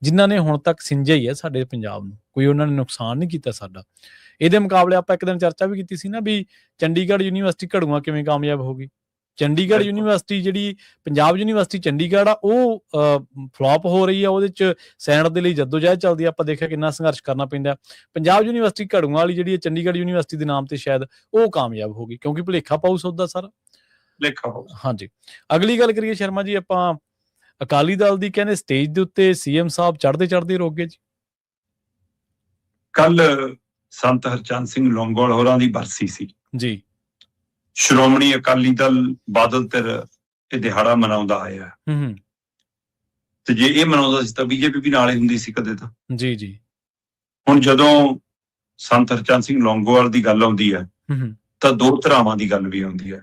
ਜਿਨ੍ਹਾਂ ਨੇ ਹੁਣ ਤੱਕ ਸਿੰਜਿਆ ਹੀ ਹੈ ਸਾਡੇ ਪੰਜਾਬ ਨੂੰ, ਕੋਈ ਉਹਨਾਂ ਨੇ ਨੁਕਸਾਨ ਨਹੀਂ ਕੀਤਾ ਸਾਡਾ। ਇਹਦੇ ਮੁਕਾਬਲੇ ਆਪਾਂ ਇੱਕ ਦਿਨ ਚਰਚਾ ਵੀ ਕੀਤੀ ਸੀ ਨਾ ਵੀ ਚੰਡੀਗੜ੍ਹ ਯੂਨੀਵਰਸਿਟੀ ਘੜੂਆਂ ਕਿਵੇਂ ਕਾਮਯਾਬ ਹੋ ਗਈ। ਚੰਡੀਗੜ੍ਹ ਬਿਲਕੁਲ। ਯੂਨੀਵਰਸਿਟੀ ਜਿਹੜੀ ਪੰਜਾਬ ਯੂਨੀਵਰਸਿਟੀ ਚੰਡੀਗੜ੍ਹ ਆ ਉਹ ਫਲੋਪ ਹੋ ਰਹੀ ਆ, ਉਹਦੇ 'ਚ ਸੈਨੇਟ ਦੇ ਲਈ ਜੱਦੋਜਹਿਦ ਚੱਲਦੀ ਆ, ਆਪਾਂ ਦੇਖਿਆ ਕਿੰਨਾ ਸੰਘਰਸ਼ ਕਰਨਾ ਪੈਂਦਾ। ਪੰਜਾਬ ਯੂਨੀਵਰਸਿਟੀ ਘੜੂਆਂ ਵਾਲੀ ਜਿਹੜੀ ਹੈ ਚੰਡੀਗੜ੍ਹ ਯੂਨੀਵਰਸਿਟੀ ਦੇ ਨਾਮ ਤੇ ਸ਼ਾਇਦ ਉਹ ਕਾਮਯਾਬ ਹੋ ਗਈ, ਕਿਉਂਕਿ ਭੁਲੇਖਾ ਪਾਊ ਸੌਦਾ ਸਾਰਾ। ਲੇਖਾ ਹੋ ਹਾਂਜੀ, ਅਗਲੀ ਗੱਲ ਕਰੀਏ ਸ਼ਰਮਾ ਜੀ ਆਪਾਂ ਅਕਾਲੀ ਦਲ ਦੀ, ਕਹਿੰਦੇ ਸਟੇਜ ਦੇ ਉੱਤੇ ਸੀਐਮ ਸਾਹਿਬ ਚੜ੍ਹਦੇ ਰੁਕ ਗਏ ਜੀ। ਕੱਲ ਸੰਤ ਹਰਚੰਦ ਸਿੰਘ ਲੌਂਗੋਵਾਲ ਹੋਰਾਂ ਦੀ ਬਰਸੀ ਸੀ ਜੀ। ਸ਼੍ਰੋਮਣੀ ਅਕਾਲੀ ਦਲ ਬਾਦਲ ਧਿਰ ਇਹ ਦਿਹਾੜਾ ਮਨਾਉਂਦਾ ਆਇਆ, ਤੇ ਜੇ ਇਹ ਮਨਾਉਂਦਾ ਸੀ ਤਾਂ ਬੀਜੇਪੀ ਵੀ ਨਾਲ ਹੀ ਹੁੰਦੀ ਸੀ ਕਦੇ ਤਾਂ। ਜੀ। ਹੁਣ ਜਦੋਂ ਸੰਤ ਹਰਚੰਦ ਸਿੰਘ ਲੌਂਗੋਵਾਲ ਦੀ ਗੱਲ ਆਉਂਦੀ ਹੈ ਤਾਂ ਦੋ ਧਿਰਾਵਾਂ ਦੀ ਗੱਲ ਵੀ ਆਉਂਦੀ ਹੈ।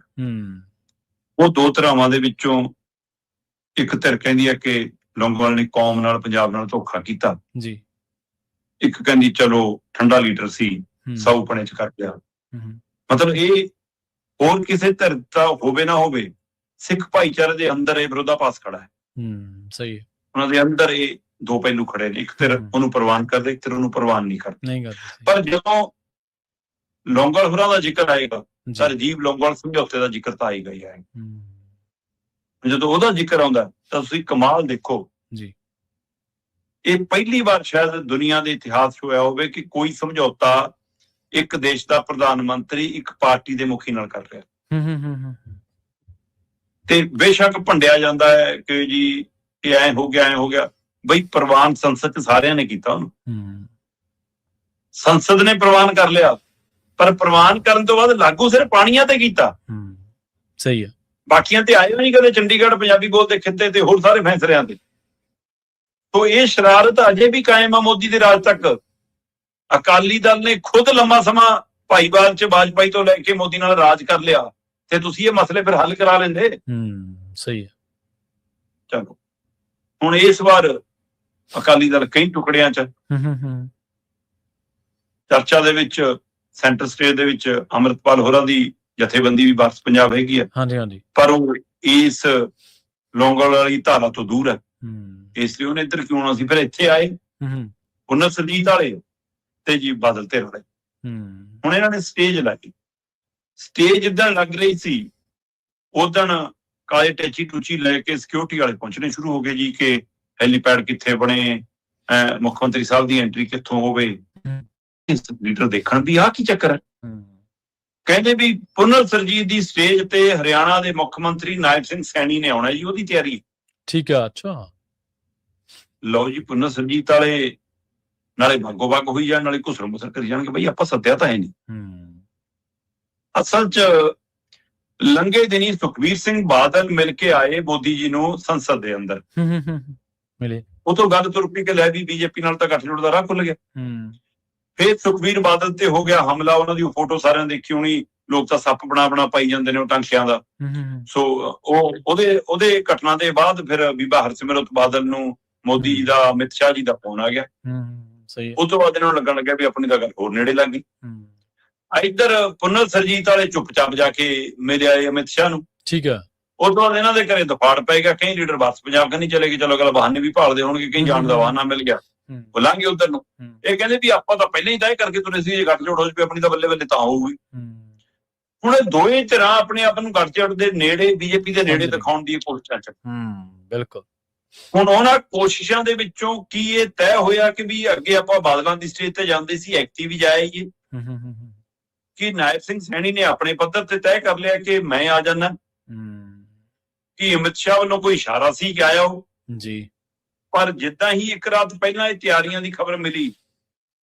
ਉਹ ਦੋ ਧਿਰਾਵਾਂ ਦੇ ਵਿੱਚੋਂ ਇੱਕ ਧਿਰ ਕਹਿੰਦੀ ਹੈ ਕਿ ਲੌਂਗੋਵਾਲ ਨੇ ਕੌਮ ਨਾਲ, ਪੰਜਾਬ ਨਾਲ ਧੋਖਾ ਕੀਤਾ ਜੀ। ਇੱਕ ਕਹਿੰਦੀ ਚਲੋ ਠੰਡਾ ਲੀਡਰ ਸੀ, ਸਾਊਪਣੇ ਚ ਕਰ ਗਿਆ। ਮਤਲਬ ਇਹ ਹੋਰ ਕਿਸੇ ਧਿਰ ਦਾ ਹੋਵੇ ਨਾ ਹੋਵੇ, ਸਿੱਖ ਭਾਈਚਾਰੇ ਦੇ ਅੰਦਰ ਇਹ ਵਿਰੋਧਾਭਾਸ ਖੜਾ ਹੈ। ਸਹੀ ਹੈ। ਉਹਨਾਂ ਦੇ ਅੰਦਰ ਇਹ ਦੋ ਪਹਿਲੂ ਖੜੇ ਨੇ, ਇੱਕ ਧਿਰ ਉਹਨੂੰ ਪ੍ਰਵਾਨ ਕਰਦੇ, ਇੱਕ ਧਿਰ ਉਹਨੂੰ ਪ੍ਰਵਾਨ ਨਹੀਂ ਕਰਦੇ। ਪਰ ਜਦੋਂ ਲੌਂਗੋਵਾਲ ਹੋਰਾਂ ਦਾ ਜ਼ਿਕਰ ਆਏਗਾ ਤਾਂ ਰਾਜੀਵ ਲੌਂਗੋਵਾਲ ਸਮਝੌਤੇ ਦਾ ਜ਼ਿਕਰ ਤਾਂ ਆਏਗਾ ਹੀ ਆਏਗਾ। ਜਦੋਂ ਉਹਦਾ ਜ਼ਿਕਰ ਆਉਂਦਾ ਤਾਂ ਤੁਸੀਂ ਕਮਾਲ ਦੇਖੋ ਜੀ। ਇਹ ਪਹਿਲੀ ਵਾਰ ਸ਼ਾਇਦ ਦੁਨੀਆ ਦੇ ਇਤਿਹਾਸ 'ਚ ਹੋਇਆ ਹੋਵੇ ਕਿ ਕੋਈ ਸਮਝੌਤਾ ਇੱਕ ਦੇਸ਼ ਦਾ ਪ੍ਰਧਾਨ ਮੰਤਰੀ ਇੱਕ ਪਾਰਟੀ ਦੇ ਮੁਖੀ ਨਾਲ ਕਰ ਰਿਹਾ। ਤੇ ਬੇਸ਼ੱਕ ਭੰਡਿਆ ਜਾਂਦਾ ਹੈ ਕਿ ਜੀ ਇਹ ਐ ਹੋ ਗਿਆ, ਬਈ ਪ੍ਰਵਾਨ ਸੰਸਦ 'ਚ ਸਾਰਿਆਂ ਨੇ ਕੀਤਾ ਉਹਨੂੰ, ਸੰਸਦ ਨੇ ਪ੍ਰਵਾਨ ਕਰ ਲਿਆ, ਪਰ ਪ੍ਰਵਾਨ ਕਰਨ ਤੋਂ ਬਾਅਦ ਲਾਗੂ ਸਿਰਫ ਪਾਣੀਆਂ ਤੇ ਕੀਤਾ। ਸਹੀ ਹੈ। ਬਾਕੀਆਂ ਤੇ ਆਏ ਨਹੀਂ ਕਦੇ, ਚੰਡੀਗੜ੍ਹ ਪੰਜਾਬੀ ਬੋਲਦੇ ਖਿੱਤੇ ਤੇ ਹੋਰ ਸਾਰੇ ਫੈਸਲਿਆਂ ਤੇ। ਤੋ ਇਹ ਸ਼ਰਾਰਤ ਅਜੇ ਵੀ ਕਾਇਮ ਆ ਮੋਦੀ ਦੇ ਰਾਜ ਤੱਕ। ਅਕਾਲੀ ਦਲ ਨੇ ਖੁਦ ਲੰਮਾ ਸਮਾਂ ਭਾਈਵਾਲ ਚ ਵਾਜਪਾਈ ਤੋਂ ਲੈ ਕੇ ਮੋਦੀ ਨਾਲ ਰਾਜ ਕਰ ਲਿਆ, ਤੇ ਤੁਸੀਂ ਇਹ ਮਸਲੇ ਫਿਰ ਹੱਲ ਕਰਾ ਲੈਂਦੇ। ਸਹੀ ਹੈ। ਚਲੋ ਹੁਣ ਇਸ ਵਾਰ ਅਕਾਲੀ ਦਲ ਕਈ ਟੁਕੜਿਆਂ ਚ ਚਰਚਾ ਦੇ ਵਿੱਚ, ਸੈਂਟਰ ਸਟੇਟ ਦੇ ਵਿੱਚ ਅੰਮ੍ਰਿਤਪਾਲ ਹੋਰਾਂ ਦੀ ਜਥੇਬੰਦੀ ਵੀ ਵਾਪਸ ਪੰਜਾਬ ਹੈਗੀ ਹੈ। ਹਾਂਜੀ। ਪਰ ਉਹ ਇਸ ਲੌਂਗੋਵਾਲ ਵਾਲੀ ਧਾਰਾ ਤੋਂ ਦੂਰ ਹੈ, ਇਸ ਲਈ ਉਹਨੇ ਇੱਧਰ ਕਿਉਂ ਆਉਣਾ ਸੀ। ਫਿਰ ਇੱਥੇ ਆਏ ਪੁਨਰ ਸਰਜੀਤ ਵਾਲੇ ਤੇ ਜੀ ਬਾਦਲ ਧਿਰ ਵਾਲੇ। ਹੁਣ ਇਹਨਾਂ ਨੇ ਸਟੇਜ ਲਾਈ, ਸਟੇਜ ਜਿੱਦਣ ਲੱਗ ਰਹੀ ਸੀ ਉਦਣ ਕਾਲੇ ਟੈਚੀ ਟੂਚੀ ਲੈ ਕੇ ਸਿਕਿਉਰਿਟੀ ਵਾਲੇ ਪਹੁੰਚਣੇ ਸ਼ੁਰੂ ਹੋ ਗਏ ਜੀ ਕਿ ਹੈਲੀਪੈਡ ਕਿੱਥੇ ਬਣੇ, ਮੁੱਖ ਮੰਤਰੀ ਸਾਹਿਬ ਦੀ ਐਂਟਰੀ ਕਿੱਥੋਂ ਹੋਵੇ। ਲੀਡਰ ਦੇਖਣ ਵੀ ਆਹ ਕੀ ਚੱਕਰ ਹੈ। ਕਹਿੰਦੇ ਵੀ ਪੁਨਰ ਸਰਜੀਤ ਦੀ ਸਟੇਜ ਤੇ ਹਰਿਆਣਾ ਦੇ ਮੁੱਖ ਮੰਤਰੀ ਨਾਇਬ ਸਿੰਘ ਸੈਣੀ ਨੇ ਆਉਣਾ ਜੀ, ਉਹਦੀ ਤਿਆਰੀ। ਠੀਕ ਆ। ਅੱਛਾ ਲਓ ਜੀ, ਪੁਨਰ ਸਰਜੀਤ ਵਾਲੇ ਨਾਲੇ ਭਾਗੋ ਭਾਗ ਹੋਈ ਜਾਣ, ਨਾਲੇ ਘੁਸਰ ਮੁਸਰ ਕਰੀ ਜਾਣਗੇ ਬਈ ਆਪਾਂ ਸੱਦਿਆ ਤਾਂ ਹੈ ਨਹੀਂ। ਅਸਲ ਚ ਲੰਘੇ ਦਿਨੀ ਸੁਖਬੀਰ ਸਿੰਘ ਬਾਦਲ ਮਿਲ ਕੇ ਆਏ ਮੋਦੀ ਜੀ ਨੂੰ ਸੰਸਦ ਦੇ ਅੰਦਰ ਮਿਲੇ, ਉਹ ਤੋਂ ਗੱਲ ਤੁਰ ਪਈ ਕਿ ਲੈ ਵੀ ਬੀਜੇਪੀ ਨਾਲ ਤਾਂ ਗੱਠਜੋੜ ਦਾ ਰਾਹ ਖੁੱਲ ਗਿਆ। ਫਿਰ ਸੁਖਬੀਰ ਬਾਦਲ ਤੇ ਹੋ ਗਿਆ ਹਮਲਾ, ਉਹਨਾਂ ਦੀ ਫੋਟੋ ਸਾਰਿਆਂ ਦੇਖੀ ਹੋਣੀ, ਲੋਕ ਤਾਂ ਸੱਪ ਬਣਾ ਪਾਈ ਜਾਂਦੇ ਨੇ ਉਹ ਟਾਂਕਿਆਂ ਦਾ। ਸੋ ਉਹਦੇ ਘਟਨਾ ਦੇ ਬਾਅਦ ਫਿਰ ਬੀਬਾ ਹਰਸਿਮਰਤ ਬਾਦਲ ਨੂੰ ਮੋਦੀ ਜੀ ਦਾ, ਅਮਿਤ ਸ਼ਾਹ ਜੀ ਦਾ ਫੋਨ ਆ ਗਿਆ। ਉਸ ਤੋਂ ਬਾਅਦ ਇਹਨਾਂ ਨੂੰ ਲੱਗਣ ਲੱਗਿਆ ਵੀ ਆਪਣੀ ਤਾਂ ਗੱਲ ਹੋਰ ਨੇੜੇ ਲੱਗ ਗਈ। ਇੱਧਰ ਪੁਨਰ ਸਰਜੀਤ ਵਾਲੇ ਚੁੱਪਚਾਪ ਜਾ ਕੇ ਮਿਲ ਆਏ ਅਮਿਤ ਸ਼ਾਹ ਨੂੰ। ਠੀਕ ਹੈ। ਉਸ ਤੋਂ ਬਾਅਦ ਇਹਨਾਂ ਦੇ ਘਰੇ ਦਫਾੜ ਪੈ ਗਿਆ, ਕਈ ਲੀਡਰ ਵਾਪਸ ਪੰਜਾਬ ਕੰਨੀ ਚਲੇ ਗਏ। ਚਲੋ ਗੱਲ ਬਹਾਨੇ ਵੀ ਭਾਲਦੇ ਹੋਣਗੇ, ਕਈ ਜਾਣ ਦਾ ਬਹਾਨਾ ਮਿਲ ਗਿਆ, ਬੁਲਾਂਗੇ ਉਧਰ ਨੂੰ। ਇਹ ਕਹਿੰਦੇ ਵੀ ਆਪਾਂ ਤਾਂ ਪਹਿਲਾਂ ਹੀ ਤੈਅ ਕਰਕੇ ਤੁਰੇ ਸੀ, ਜੇ ਗੱਠਜੋੜ ਹੋ ਜਾਵੇ ਆਪਣੀ ਤਾਂ ਬੱਲੇ ਬੱਲੇ ਤਾਂ ਹੋਊਗੀ। ਹੁਣ ਇਹ ਦੋਵੇਂ ਧਿਰਾਂ ਆਪਣੇ ਆਪ ਨੂੰ ਗੱਠਜੋੜ ਦੇ ਨੇੜੇ, ਬੀਜੇਪੀ ਦੇ ਨੇੜੇ ਦਿਖਾਉਣ ਦੀ ਕੋਸ਼ਿਸ਼ਾਂ ਚ। ਬਿਲਕੁਲ। ਹੁਣ ਉਹਨਾਂ ਕੋਸ਼ਿਸ਼ਾਂ ਦੇ ਵਿੱਚੋਂ ਕੀ ਇਹ ਤੈਅ ਹੋਇਆ ਕਿ ਵੀ ਅੱਗੇ ਆਪਾਂ ਬਾਦਲਾਂ ਦੀ ਸਟੇਜ ਤੇ ਜਾਂਦੇ ਸੀ, ਐਕਟਿਵ ਵੀ ਜਾਏਗੀ, ਕਿ ਨਾਇਬ ਸਿੰਘ ਸੈਣੀ ਨੇ ਆਪਣੇ ਪੱਧਰ ਤੇ ਤੈਅ ਕਰ ਲਿਆ ਕਿ ਮੈਂ ਆ ਜਾਣਾ, ਕਿ ਅਮਿਤ ਸ਼ਾਹ ਵੱਲੋਂ ਕੋਈ ਇਸ਼ਾਰਾ ਸੀ ਕਿ ਆਇਆ ਉਹ ਜੀ। ਪਰ ਜਿੱਦਾਂ ਹੀ ਇੱਕ ਰਾਤ ਪਹਿਲਾਂ ਇਹ ਤਿਆਰੀਆਂ ਦੀ ਖਬਰ ਮਿਲੀ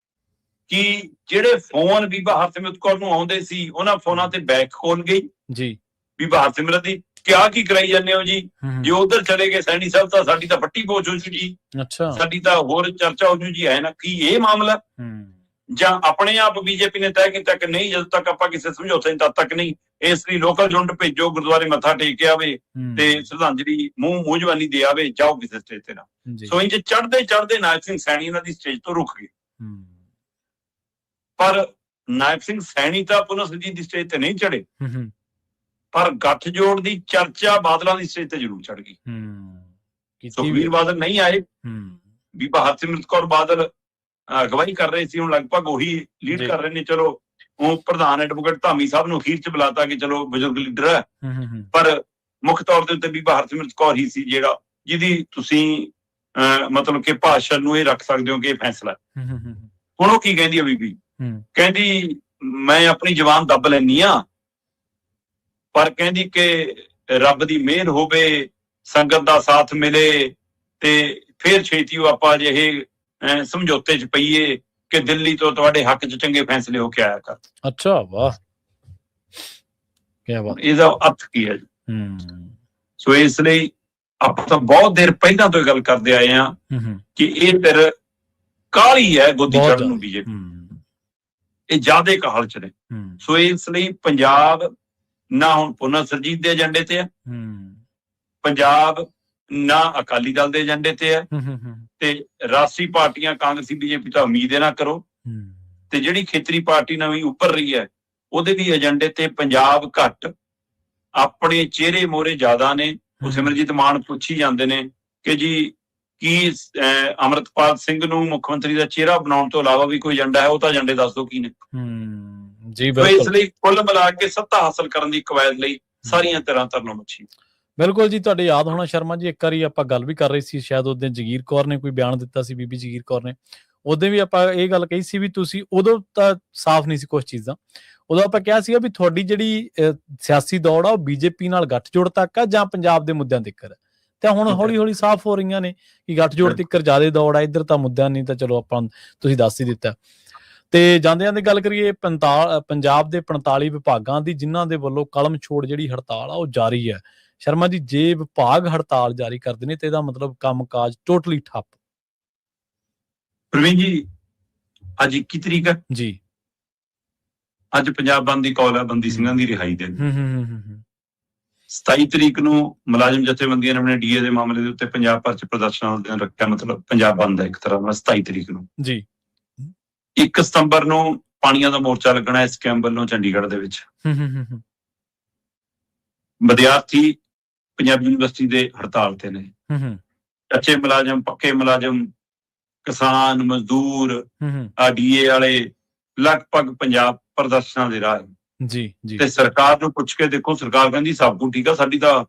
ਕਿ ਜਿਹੜੇ ਫੋਨ ਬੀਬਾ ਹਰਸਿਮਰਤ ਕੌਰ ਨੂੰ ਆਉਂਦੇ ਸੀ, ਉਹਨਾਂ ਫੋਨਾਂ ਤੇ ਬੈਕ ਕਾਲ ਗਈ ਜੀ ਬੀਬਾ ਹਰਸਿਮਰਤ ਦੀ, ਕਿਆ ਕੀ ਕਰਾਈ ਜਾਂਦੇ ਹੋ ਜੀ, ਜੇ ਉਧਰ ਚਲੇ ਗਏ ਸੈਣੀ ਸਾਹਿਬ ਤਾਂ ਸਾਡੀ ਤਾਂ ਫੱਟੀ ਪੋਚ ਹੋ ਜੂ ਜੀ, ਸਾਡੀ ਤਾਂ ਹੋਰ ਚਰਚਾ ਹੋ ਜੂ ਜੀ, ਹੈ ਨਾ। ਕੀ ਇਹ ਮਾਮਲਾ, ਜਾਂ ਆਪਣੇ ਆਪ ਬੀਜੇਪੀ ਨੇ ਤੈਅ ਕੀਤਾ ਕਿ ਨਹੀਂ, ਜਦੋਂ ਤੱਕ ਆਪਾਂ ਕਿਸੇ ਸਮਝੌਤੇ ਤਦ ਤੱਕ ਨਹੀਂ, ਇਸ ਲਈ ਲੋਕਲ ਯੂਨਿਟ ਭੇਜੋ, ਗੁਰਦੁਆਰੇ ਮੱਥਾ ਟੇਕ ਕੇ ਆਵੇ ਤੇ ਸ਼ਰਧਾਂਜਲੀ ਮੂੰਹ ਜਵਾਨੀ ਦੇ ਆਵੇ, ਜਾਓ ਕਿਸੇ ਸਟੇਜ ਤੇ ਨਾ। ਸੋ ਇੰਜ ਚੜ੍ਹਦੇ ਨਾਇਬ ਸਿੰਘ ਸੈਣੀ ਇਹਨਾਂ ਦੀ ਸਟੇਜ ਤੋਂ ਰੁਕ ਗਏ। ਪਰ ਨਾਇਬ ਸਿੰਘ ਸੈਣੀ ਤਾਂ ਪੁਨਰ ਸਰਜੀਤ ਦੀ ਸਟੇਜ ਤੇ ਨਹੀਂ ਚੜੇ, ਪਰ ਗੱਠਜੋੜ ਦੀ ਚਰਚਾ ਬਾਦਲਾਂ ਦੀ ਸਟੇਜ ਤੇ ਜ਼ਰੂਰ ਚੜ ਗਈ। ਸੁਖਬੀਰ ਬਾਦਲ ਨਹੀਂ ਆਏ, ਬੀਬਾ ਹਰਸਿਮਰਤ ਕੌਰ ਬਾਦਲ ਅਗਵਾਈ ਕਰ ਰਹੇ ਸੀ, ਹੁਣ ਲਗਭਗ ਉਹੀ ਲੀਡ ਕਰ ਰਹੇ ਨੇ। ਚਲੋ ਉਹ ਪ੍ਰਧਾਨ ਐਡਵੋਕੇਟ ਧਾਮੀ ਸਾਹਿਬ ਨੂੰ ਅਖੀਰ ਚ ਬੁਲਾਤਾ ਕਿ ਚਲੋ ਬਜ਼ੁਰਗ ਲੀਡਰ ਹੈ, ਪਰ ਮੁੱਖ ਤੌਰ ਦੇ ਉੱਤੇ ਬੀਬਾ ਹਰਸਿਮਰਤ ਕੌਰ ਹੀ ਸੀ ਜਿਹਦੀ ਤੁਸੀਂ ਮਤਲਬ ਕਿ ਭਾਸ਼ਣ ਨੂੰ ਇਹ ਰੱਖ ਸਕਦੇ ਹੋ ਕਿ ਇਹ ਫੈਸਲਾ। ਹੁਣ ਉਹ ਕੀ ਕਹਿੰਦੀ ਹੈ ਬੀਬੀ? ਕਹਿੰਦੀ ਮੈਂ ਆਪਣੀ ਜ਼ਬਾਨ ਦੱਬ ਲੈਂਦੀ ਆ, ਪਰ ਕਹਿੰਦੀ ਕਿ ਰੱਬ ਦੀ ਮਿਹਰ ਹੋਵੇ, ਸੰਗਤ ਦਾ ਸਾਥ ਮਿਲੇ ਤੇ ਫਿਰ ਛੇਤੀ ਉਹ ਆਪਾਂ ਜਿਹੇ ਸਮਝੌਤੇ ਚ ਪਈਏ ਕਿ ਦਿੱਲੀ ਤੋਂ ਤੁਹਾਡੇ ਹੱਕ ਚ ਚੰਗੇ ਫੈਸਲੇ ਹੋ ਕੇ ਆਇਆ ਕਰ। ਅੱਛਾ, ਵਾਹ, ਕੀ ਬਾਤ। ਇਹਦਾ ਅਰਥ ਕੀ ਹੈ ਜੀ? ਸੋ ਇਸ ਲਈ ਆਪਾਂ ਤਾਂ ਬਹੁਤ ਦੇਰ ਪਹਿਲਾਂ ਤੋਂ ਇਹ ਗੱਲ ਕਰਦੇ ਆਏ ਆ ਕਿ ਇਹ ਫਿਰ ਕਾਹਲੀ ਹੈ ਗੋਦੀ ਚੜ੍ਹਨ ਨੂੰ ਬੀਜੇਪੀ, ਇਹ ਜ਼ਿਆਦੇ ਕਾਹਲ ਚ ਨੇ। ਸੋ ਇਸ ਲਈ ਪੰਜਾਬ ਨਾ ਹੁਣ ਪੁਨਰ ਸਰਜੀਤ ਦੇ ਏਜੰਡੇ ਤੇ ਹੈ, ਪੰਜਾਬ ਨਾ ਅਕਾਲੀ ਦਲ ਦੇ ਏਜੰਡੇ ਤੇ ਹੈ, ਤੇ ਰਾਸ਼ਟਰੀ ਪਾਰਟੀਆਂ ਕਾਂਗਰਸੀ ਬੀਜੇਪੀ ਤਾਂ ਉਮੀਦ ਨਾ ਕਰੋ, ਤੇ ਜਿਹੜੀ ਖੇਤਰੀ ਪਾਰਟੀ ਨਵੀਂ ਉੱਭਰ ਰਹੀ ਹੈ ਉਹਦੇ ਵੀ ਏਜੰਡੇ ਤੇ ਪੰਜਾਬ ਘੱਟ, ਆਪਣੇ ਚਿਹਰੇ ਮੋਹਰੇ ਜ਼ਿਆਦਾ ਨੇ। ਉਹ ਸਿਮਰਜੀਤ ਮਾਨ ਪੁੱਛੀ ਜਾਂਦੇ ਨੇ ਕਿ ਜੀ ਕੀ ਅਮਰਤਪਾਲ ਸਿੰਘ ਨੂੰ ਮੁੱਖ ਮੰਤਰੀ ਦਾ ਚਿਹਰਾ ਬਣਾਉਣ ਤੋਂ ਇਲਾਵਾ ਵੀ ਕੋਈ ਏਜੰਡਾ ਹੈ? ਉਹ ਤਾਂ ਏਜੰਡੇ ਦੱਸ ਦਿਓ ਕੀ ਨੇ। ਜੀ ਬਿਲਕੁਲ। ਇਸ ਲਈ ਕੁੱਲ ਮਿਲਾ ਕੇ ਸੱਤਾ ਹਾਸਲ ਕਰਨ ਦੀ ਕਵਾਇਦ ਲਈ ਸਾਰੀਆਂ ਤਰ੍ਹਾਂ ਤਰਨੋਂ ਮੱਛੀ। ਬਿਲਕੁਲ ਜੀ, ਤੁਹਾਡੇ ਯਾਦ ਹੋਣਾ ਸ਼ਰਮਾ ਜੀ, ਇੱਕ ਵਾਰੀ ਆਪਾਂ ਗੱਲ ਵੀ ਕਰ ਰਹੇ ਸੀ, ਸ਼ਾਇਦ ਉਸ ਦਿਨ ਜਗੀਰ ਕੌਰ ਨੇ ਕੋਈ ਬਿਆਨ ਦਿੱਤਾ ਸੀ, ਬੀਬੀ ਜਗੀਰ ਕੌਰ ਨੇ। ਉਦੋਂ ਵੀ ਆਪਾਂ ਇਹ ਗੱਲ ਕਹੀ ਸੀ ਵੀ ਤੁਸੀਂ, ਉਦੋਂ ਤਾਂ ਸਾਫ਼ ਨਹੀਂ ਸੀ ਕੁਛ ਚੀਜ਼ਾਂ, ਉਦੋਂ ਆਪਾਂ ਕਿਹਾ ਸੀਗਾ ਵੀ ਤੁਹਾਡੀ ਜਿਹੜੀ ਸਿਆਸੀ ਦੌੜ ਆ ਉਹ ਬੀਜੇਪੀ ਨਾਲ ਗੱਠਜੋੜ ਤੱਕ ਆ ਜਾਂ ਪੰਜਾਬ ਦੇ ਮੁੱਦਿਆਂ ਤੱਕ, ਤੇ ਹੁਣ ਹੌਲੀ ਹੌਲੀ ਸਾਫ਼ ਹੋ ਰਹੀਆਂ ਨੇ ਕਿ ਗੱਠਜੋੜ ਤੱਕ ਜ਼ਿਆਦਾ ਦੌੜ ਆ, ਇੱਧਰ ਤਾਂ ਮੁੱਦਿਆਂ ਨਹੀਂ, ਤਾਂ ਚਲੋ ਆਪਾਂ ਤੁਸੀਂ ਦੱਸ ਹੀ ਦਿੱਤਾ। ਤੇ ਜਾਂਦੇ ਜਾਂਦੇ ਗੱਲ ਕਰੀਏ ਪੰਜਾਬ ਦੇ 45 ਵਿਭਾਗਾਂ ਦੀ ਜਿਨ੍ਹਾਂ ਦੇ ਵੱਲੋਂ ਕਲਮ ਛੋੜ ਜਿਹੜੀ ਹੜਤਾਲ ਆ ਉਹ ਜਾਰੀ ਹੈ। ਸ਼ਰਮਾ ਜੀ, ਜੇ ਵਿਭਾਗ ਹੜਤਾਲ ਜਾਰੀ ਕਰਦੇ ਨੇ ਤੇ ਇਹਦਾ ਮਤਲਬ ਕੰਮਕਾਜ ਟੋਟਲੀ ਠੱਪ। ਪ੍ਰਵੀਨ ਜੀ, ਅੱਜ 21 ਤਰੀਕ ਹੈ ਜੀ, ਅੱਜ ਪੰਜਾਬ ਬੰਦ ਦੀ ਕਾਲ ਹੈ, ਬੰਦੀ ਸਿੰਘਾਂ ਦੀ ਰਿਹਾਈ ਦੇ। 27 ਤਰੀਕ ਨੂੰ ਮੁਲਾਜ਼ਮ ਜਥੇਬੰਦੀਆਂ ਨੇ ਆਪਣੇ ਡੀਏ ਦੇ ਮਾਮਲੇ ਦੇ ਉੱਤੇ ਪੰਜਾਬ ਭਰ ਚ ਪ੍ਰਦਰਸ਼ਨਾਂ ਦਾ ਦਿਨ ਰੱਖਿਆ, ਮਤਲਬ ਪੰਜਾਬ ਬੰਦ ਹੈ ਇੱਕ ਤਰ੍ਹਾਂ ਨਾਲ 27 ਤਰੀਕ ਨੂੰ ਜੀ। 1 ਸਤੰਬਰ ਨੂੰ ਪਾਣੀਆਂ ਦਾ ਮੋਰਚਾ ਲੱਗਣਾ SKM ਵੱਲੋਂ ਚੰਡੀਗੜ੍ਹ ਦੇ ਵਿੱਚ। ਵਿਦਿਆਰਥੀ ਪੰਜਾਬੀ ਯੂਨੀਵਰਸਿਟੀ ਦੇ ਹੜਤਾਲ ਤੇ ਨੇ, ਕੱਚੇ ਮੁਲਾਜ਼ਮ, ਪੱਕੇ ਮੁਲਾਜ਼ਮ, ਕਿਸਾਨ, ਮਜ਼ਦੂਰ, ਡੀਏ ਵਾਲੇ ਲਗਭਗ ਪੰਜਾਬ ਪ੍ਰਦਰਸ਼ਨਾਂ ਦੇ ਰਾਹ ਜੀ ਜੀ। ਤੇ ਸਰਕਾਰ ਨੂੰ ਪੁੱਛ ਕੇ ਦੇਖੋ, ਸਰਕਾਰ ਕਹਿੰਦੀ ਸਭ ਕੁਝ ਠੀਕ ਆ, ਸਾਡੀ ਤਾਂ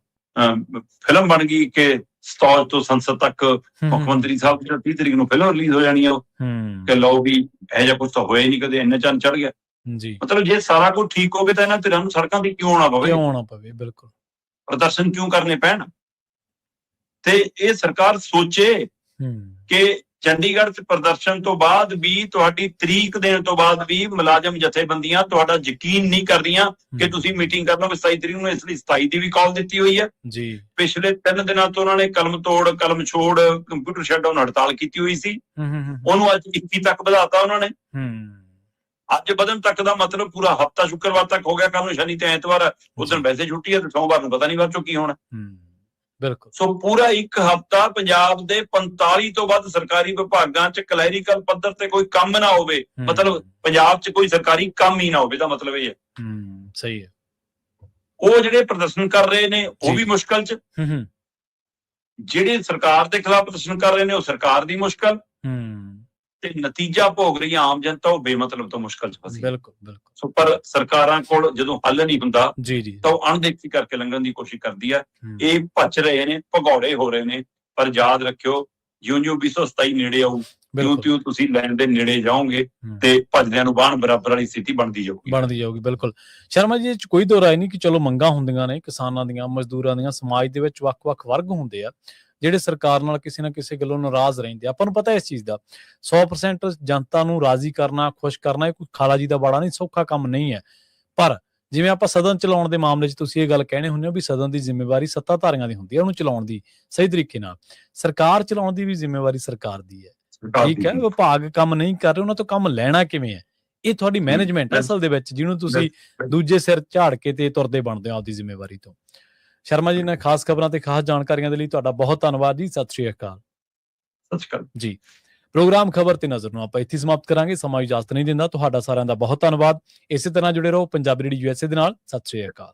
ਫਿਲਮ ਬਣ ਗਈ ਕਿ ਸਤੌਜ ਤੋਂ ਸੰਸਦ ਤੱਕ ਮੁੱਖ ਮੰਤਰੀ ਸਾਹਿਬ ਦੀ 30 ਤਰੀਕ ਨੂੰ ਫਿਲਮ ਰਿਲੀਜ਼ ਹੋ ਜਾਣੀ ਆ, ਕਿ ਲਓ ਵੀ ਇਹੋ ਜਿਹਾ ਕੁਝ ਤਾਂ ਹੋਇਆ ਹੀ ਨਹੀਂ ਕਦੇ, ਇੰਨਾ ਚੰਨ ਚੜ ਗਿਆ ਜੀ। ਮਤਲਬ ਜੇ ਸਾਰਾ ਕੁਝ ਠੀਕ ਹੋਵੇ ਤਾਂ ਇਹਨਾਂ ਧਿਰਾਂ ਨੂੰ ਸੜਕਾਂ ਤੇ ਕਿਉਂ ਆਉਣਾ ਪਵੇ, ਬਿਲਕੁਲ ਪ੍ਰਦਰਸ਼ਨ ਕਿਉਂ ਕਰਨੇ ਪੈਣ? ਤੇ ਇਹ ਸਰਕਾਰ ਸੋਚੇ ਕਿ ਚੰਡੀਗੜ੍ਹ ਚ ਪ੍ਰਦਰਸ਼ਨ ਤੋਂ ਬਾਅਦ ਵੀ, ਤੁਹਾਡੀ ਤਰੀਕ ਦੇਣ ਤੋਂ ਬਾਅਦ ਵੀ ਮੁਲਾਜ਼ਮ ਜਥੇਬੰਦੀਆਂ ਤੁਹਾਡਾ ਯਕੀਨ ਨਹੀਂ ਕਰ ਰਹੀਆਂ ਕਿ ਤੁਸੀਂ ਮੀਟਿੰਗ ਕਰ ਲਓਗੇ 27 ਤਰੀਕ ਨੂੰ। ਇਸ ਲਈ 27 ਦੀ ਵੀ ਕਾਲ ਦਿੱਤੀ ਹੋਈ ਹੈ ਜੀ। ਪਿਛਲੇ 3 ਦਿਨਾਂ ਤੋਂ ਉਹਨਾਂ ਨੇ ਕਲਮ ਛੋੜ ਕੰਪਿਊਟਰ ਸ਼ਟਡਾਊਨ ਹੜਤਾਲ ਕੀਤੀ ਹੋਈ ਸੀ, ਉਹਨੂੰ ਅੱਜ 21 ਤੱਕ ਵਧਾਤਾ ਉਹਨਾਂ ਨੇ। ਅੱਜ ਵਧਣ ਤੱਕ ਦਾ ਮਤਲਬ ਪੂਰਾ ਹਫ਼ਤਾ ਸ਼ੁੱਕਰਵਾਰ ਤੱਕ ਹੋ ਗਿਆ, ਕੱਲ ਨੂੰ ਸ਼ਨੀ ਤੇ ਐਤਵਾਰ, ਉਸ ਦਿਨ ਵੈਸੇ ਛੁੱਟੀ ਹੈ, ਤੇ ਸੋਮਵਾਰ ਨੂੰ ਪਤਾ ਨਹੀਂ ਬਾਅਦ ਚੋਂ ਕੀ ਹੋਣਾ। ਬਿਲਕੁਲ। ਸੋ ਪੂਰਾ 1 ਹਫ਼ਤਾ ਪੰਜਾਬ ਦੇ 45 ਤੋਂ ਵੱਧ ਸਰਕਾਰੀ ਵਿਭਾਗਾਂ ਚ ਕਲੈਰੀਕਲ ਪੱਧਰ ਤੇ ਕੋਈ ਕੰਮ ਨਾ ਹੋਵੇ, ਮਤਲਬ ਪੰਜਾਬ ਚ ਕੋਈ ਸਰਕਾਰੀ ਕੰਮ ਹੀ ਨਾ ਹੋਵੇ, ਦਾ ਮਤਲਬ ਇਹ ਹੈ। ਸਹੀ ਹੈ। ਉਹ ਜਿਹੜੇ ਪ੍ਰਦਰਸ਼ਨ ਕਰ ਰਹੇ ਨੇ ਉਹ ਵੀ ਮੁਸ਼ਕਲ ਚ, ਜਿਹੜੇ ਸਰਕਾਰ ਦੇ ਖਿਲਾਫ ਪ੍ਰਦਰਸ਼ਨ ਕਰ ਰਹੇ ਨੇ ਉਹ ਸਰਕਾਰ ਦੀ ਮੁਸ਼ਕਲ, ਤੇ ਨਤੀਜਾ ਭੋਗ ਰਹੀ ਆਮ ਜਨਤਾ ਉਹ ਬੇਮਤਲਬ ਤੋਂ ਮੁਸ਼ਕਲ ਚ ਫਸੀ। ਬਿਲਕੁਲ ਬਿਲਕੁਲ। ਸੋ ਪਰ ਸਰਕਾਰਾਂ ਕੋਲ ਜਦੋਂ ਹੱਲ ਨਹੀਂ ਹੁੰਦਾ ਤਾਂ ਉਹ ਅਣਦੇਖੀ ਕਰਕੇ ਲੰਘਣ ਦੀ ਕੋਸ਼ਿਸ਼ ਕਰਦੀ ਹੈ। ਇਹ ਭੱਜ ਰਹੇ ਨੇ, ਭਗੌੜੇ ਹੋ ਰਹੇ ਨੇ, ਪਰ ਯਾਦ ਰੱਖਿਓ, ਜਿਉਂ-ਜਿਉਂ 2027 ਨੇੜੇ ਆਊ, ਤਿਉਂ-ਤਿਉਂ ਤੁਸੀਂ ਲੈਣ ਦੇ ਨੇੜੇ ਜਾਓਗੇ ਤੇ ਭੱਜਦਿਆਂ ਨੂੰ ਬਾਹਣ ਬਰਾਬਰ ਵਾਲੀ ਸਥਿਤੀ ਬਣਦੀ ਜਾਊਗੀ। ਬਿਲਕੁਲ ਸ਼ਰਮਾ ਜੀ, ਇਹ ਚ ਕੋਈ ਦੋ ਰਾਏ ਨਹੀਂ ਕਿ ਚਲੋ ਮੰਗਾਂ ਹੁੰਦੀਆਂ ਨੇ ਕਿਸਾਨਾਂ ਦੀਆਂ, ਮਜ਼ਦੂਰਾਂ ਦੀਆਂ, ਸਮਾਜ ਦੇ ਵਿੱਚ ਵੱਖ-ਵੱਖ ਵਰਗ ਹੁੰਦੇ ਆ ਜਿਹੜੇ ਸਰਕਾਰ ਨਾਲ ਕਿਸੇ ਨਾ ਕਿਸੇ ਗੱਲੋਂ ਨਾਰਾਜ਼ ਰਹਿੰਦੇ। ਆਪਾਂ ਨੂੰ ਪਤਾ ਇਸ ਚੀਜ਼ ਦਾ 100% ਜਨਤਾ ਨੂੰ ਰਾਜ਼ੀ ਕਰਨਾ, ਖੁਸ਼ ਕਰਨਾ ਇਹ ਕੋਈ ਖਾਲਾ ਜੀ ਦਾ ਬਾੜਾ ਨਹੀਂ, ਸੌਖਾ ਕੰਮ ਨਹੀਂ ਹੈ। ਪਰ ਜਿਵੇਂ ਆਪਾਂ ਸਦਨ ਚਲਾਉਣ ਦੇ ਮਾਮਲੇ 'ਚ ਤੁਸੀਂ ਇਹ ਗੱਲ ਕਹਿਣੇ ਹੁੰਦੇ ਹੋ ਵੀ ਸਦਨ ਦੀ ਜ਼ਿੰਮੇਵਾਰੀ ਸੱਤਾਧਾਰੀਆਂ ਦੀ ਹੁੰਦੀ ਹੈ, ਉਹਨੂੰ ਚਲਾਉਣ ਦੀ ਸਹੀ ਤਰੀਕੇ ਨਾਲ, ਸਰਕਾਰ ਚਲਾਉਣ ਦੀ ਵੀ ਜ਼ਿੰਮੇਵਾਰੀ ਸਰਕਾਰ ਦੀ ਹੈ। ਠੀਕ ਹੈ, ਵਿਭਾਗ ਕੰਮ ਨਹੀਂ ਕਰ ਰਹੇ, ਉਹਨਾਂ ਤੋਂ ਕੰਮ ਲੈਣਾ ਕਿਵੇਂ ਹੈ? ਇਹ ਤੁਹਾਡੀ ਮੈਨੇਜਮੈਂਟ ਅਸਲ ਦੇ ਵਿੱਚ, ਜਿਹਨੂੰ ਤੁਸੀਂ ਦੂਜੇ ਸਿਰ ਝਾੜ ਕੇ ਤੇ ਤੁਰਦੇ ਬਣਦੇ ਹੋ ਆਪਦੀ ਜ਼ਿੰਮੇਵਾਰੀ ਤੋਂ। ਸ਼ਰਮਾ ਜੀ ਨੇ ਖਾਸ ਖਬਰਾਂ ਤੇ ਖਾਸ ਜਾਣਕਾਰੀਆਂ ਦੇ ਲਈ ਤੁਹਾਡਾ ਬਹੁਤ ਧੰਨਵਾਦ ਜੀ। ਸਤਿ ਸ਼੍ਰੀ ਅਕਾਲ। ਸਤਿ ਸ਼੍ਰੀ ਅਕਾਲ ਜੀ। ਪ੍ਰੋਗਰਾਮ ਖਬਰ ਤੇ ਨਜ਼ਰ ਨੂੰ ਆਪਾਂ ਇੱਥੇ ਸਮਾਪਤ ਕਰਾਂਗੇ, ਸਮਾਂ ਇਜਾਜ਼ਤ ਨਹੀਂ ਦਿੰਦਾ। ਤੁਹਾਡਾ ਸਾਰਿਆਂ ਦਾ ਬਹੁਤ ਧੰਨਵਾਦ। ਇਸੇ ਤਰ੍ਹਾਂ ਜੁੜੇ ਰਹੋ ਪੰਜਾਬੀ ਰੇਡੀਓ USA ਦੇ ਨਾਲ। ਸਤਿ ਸ਼੍ਰੀ ਅਕਾਲ।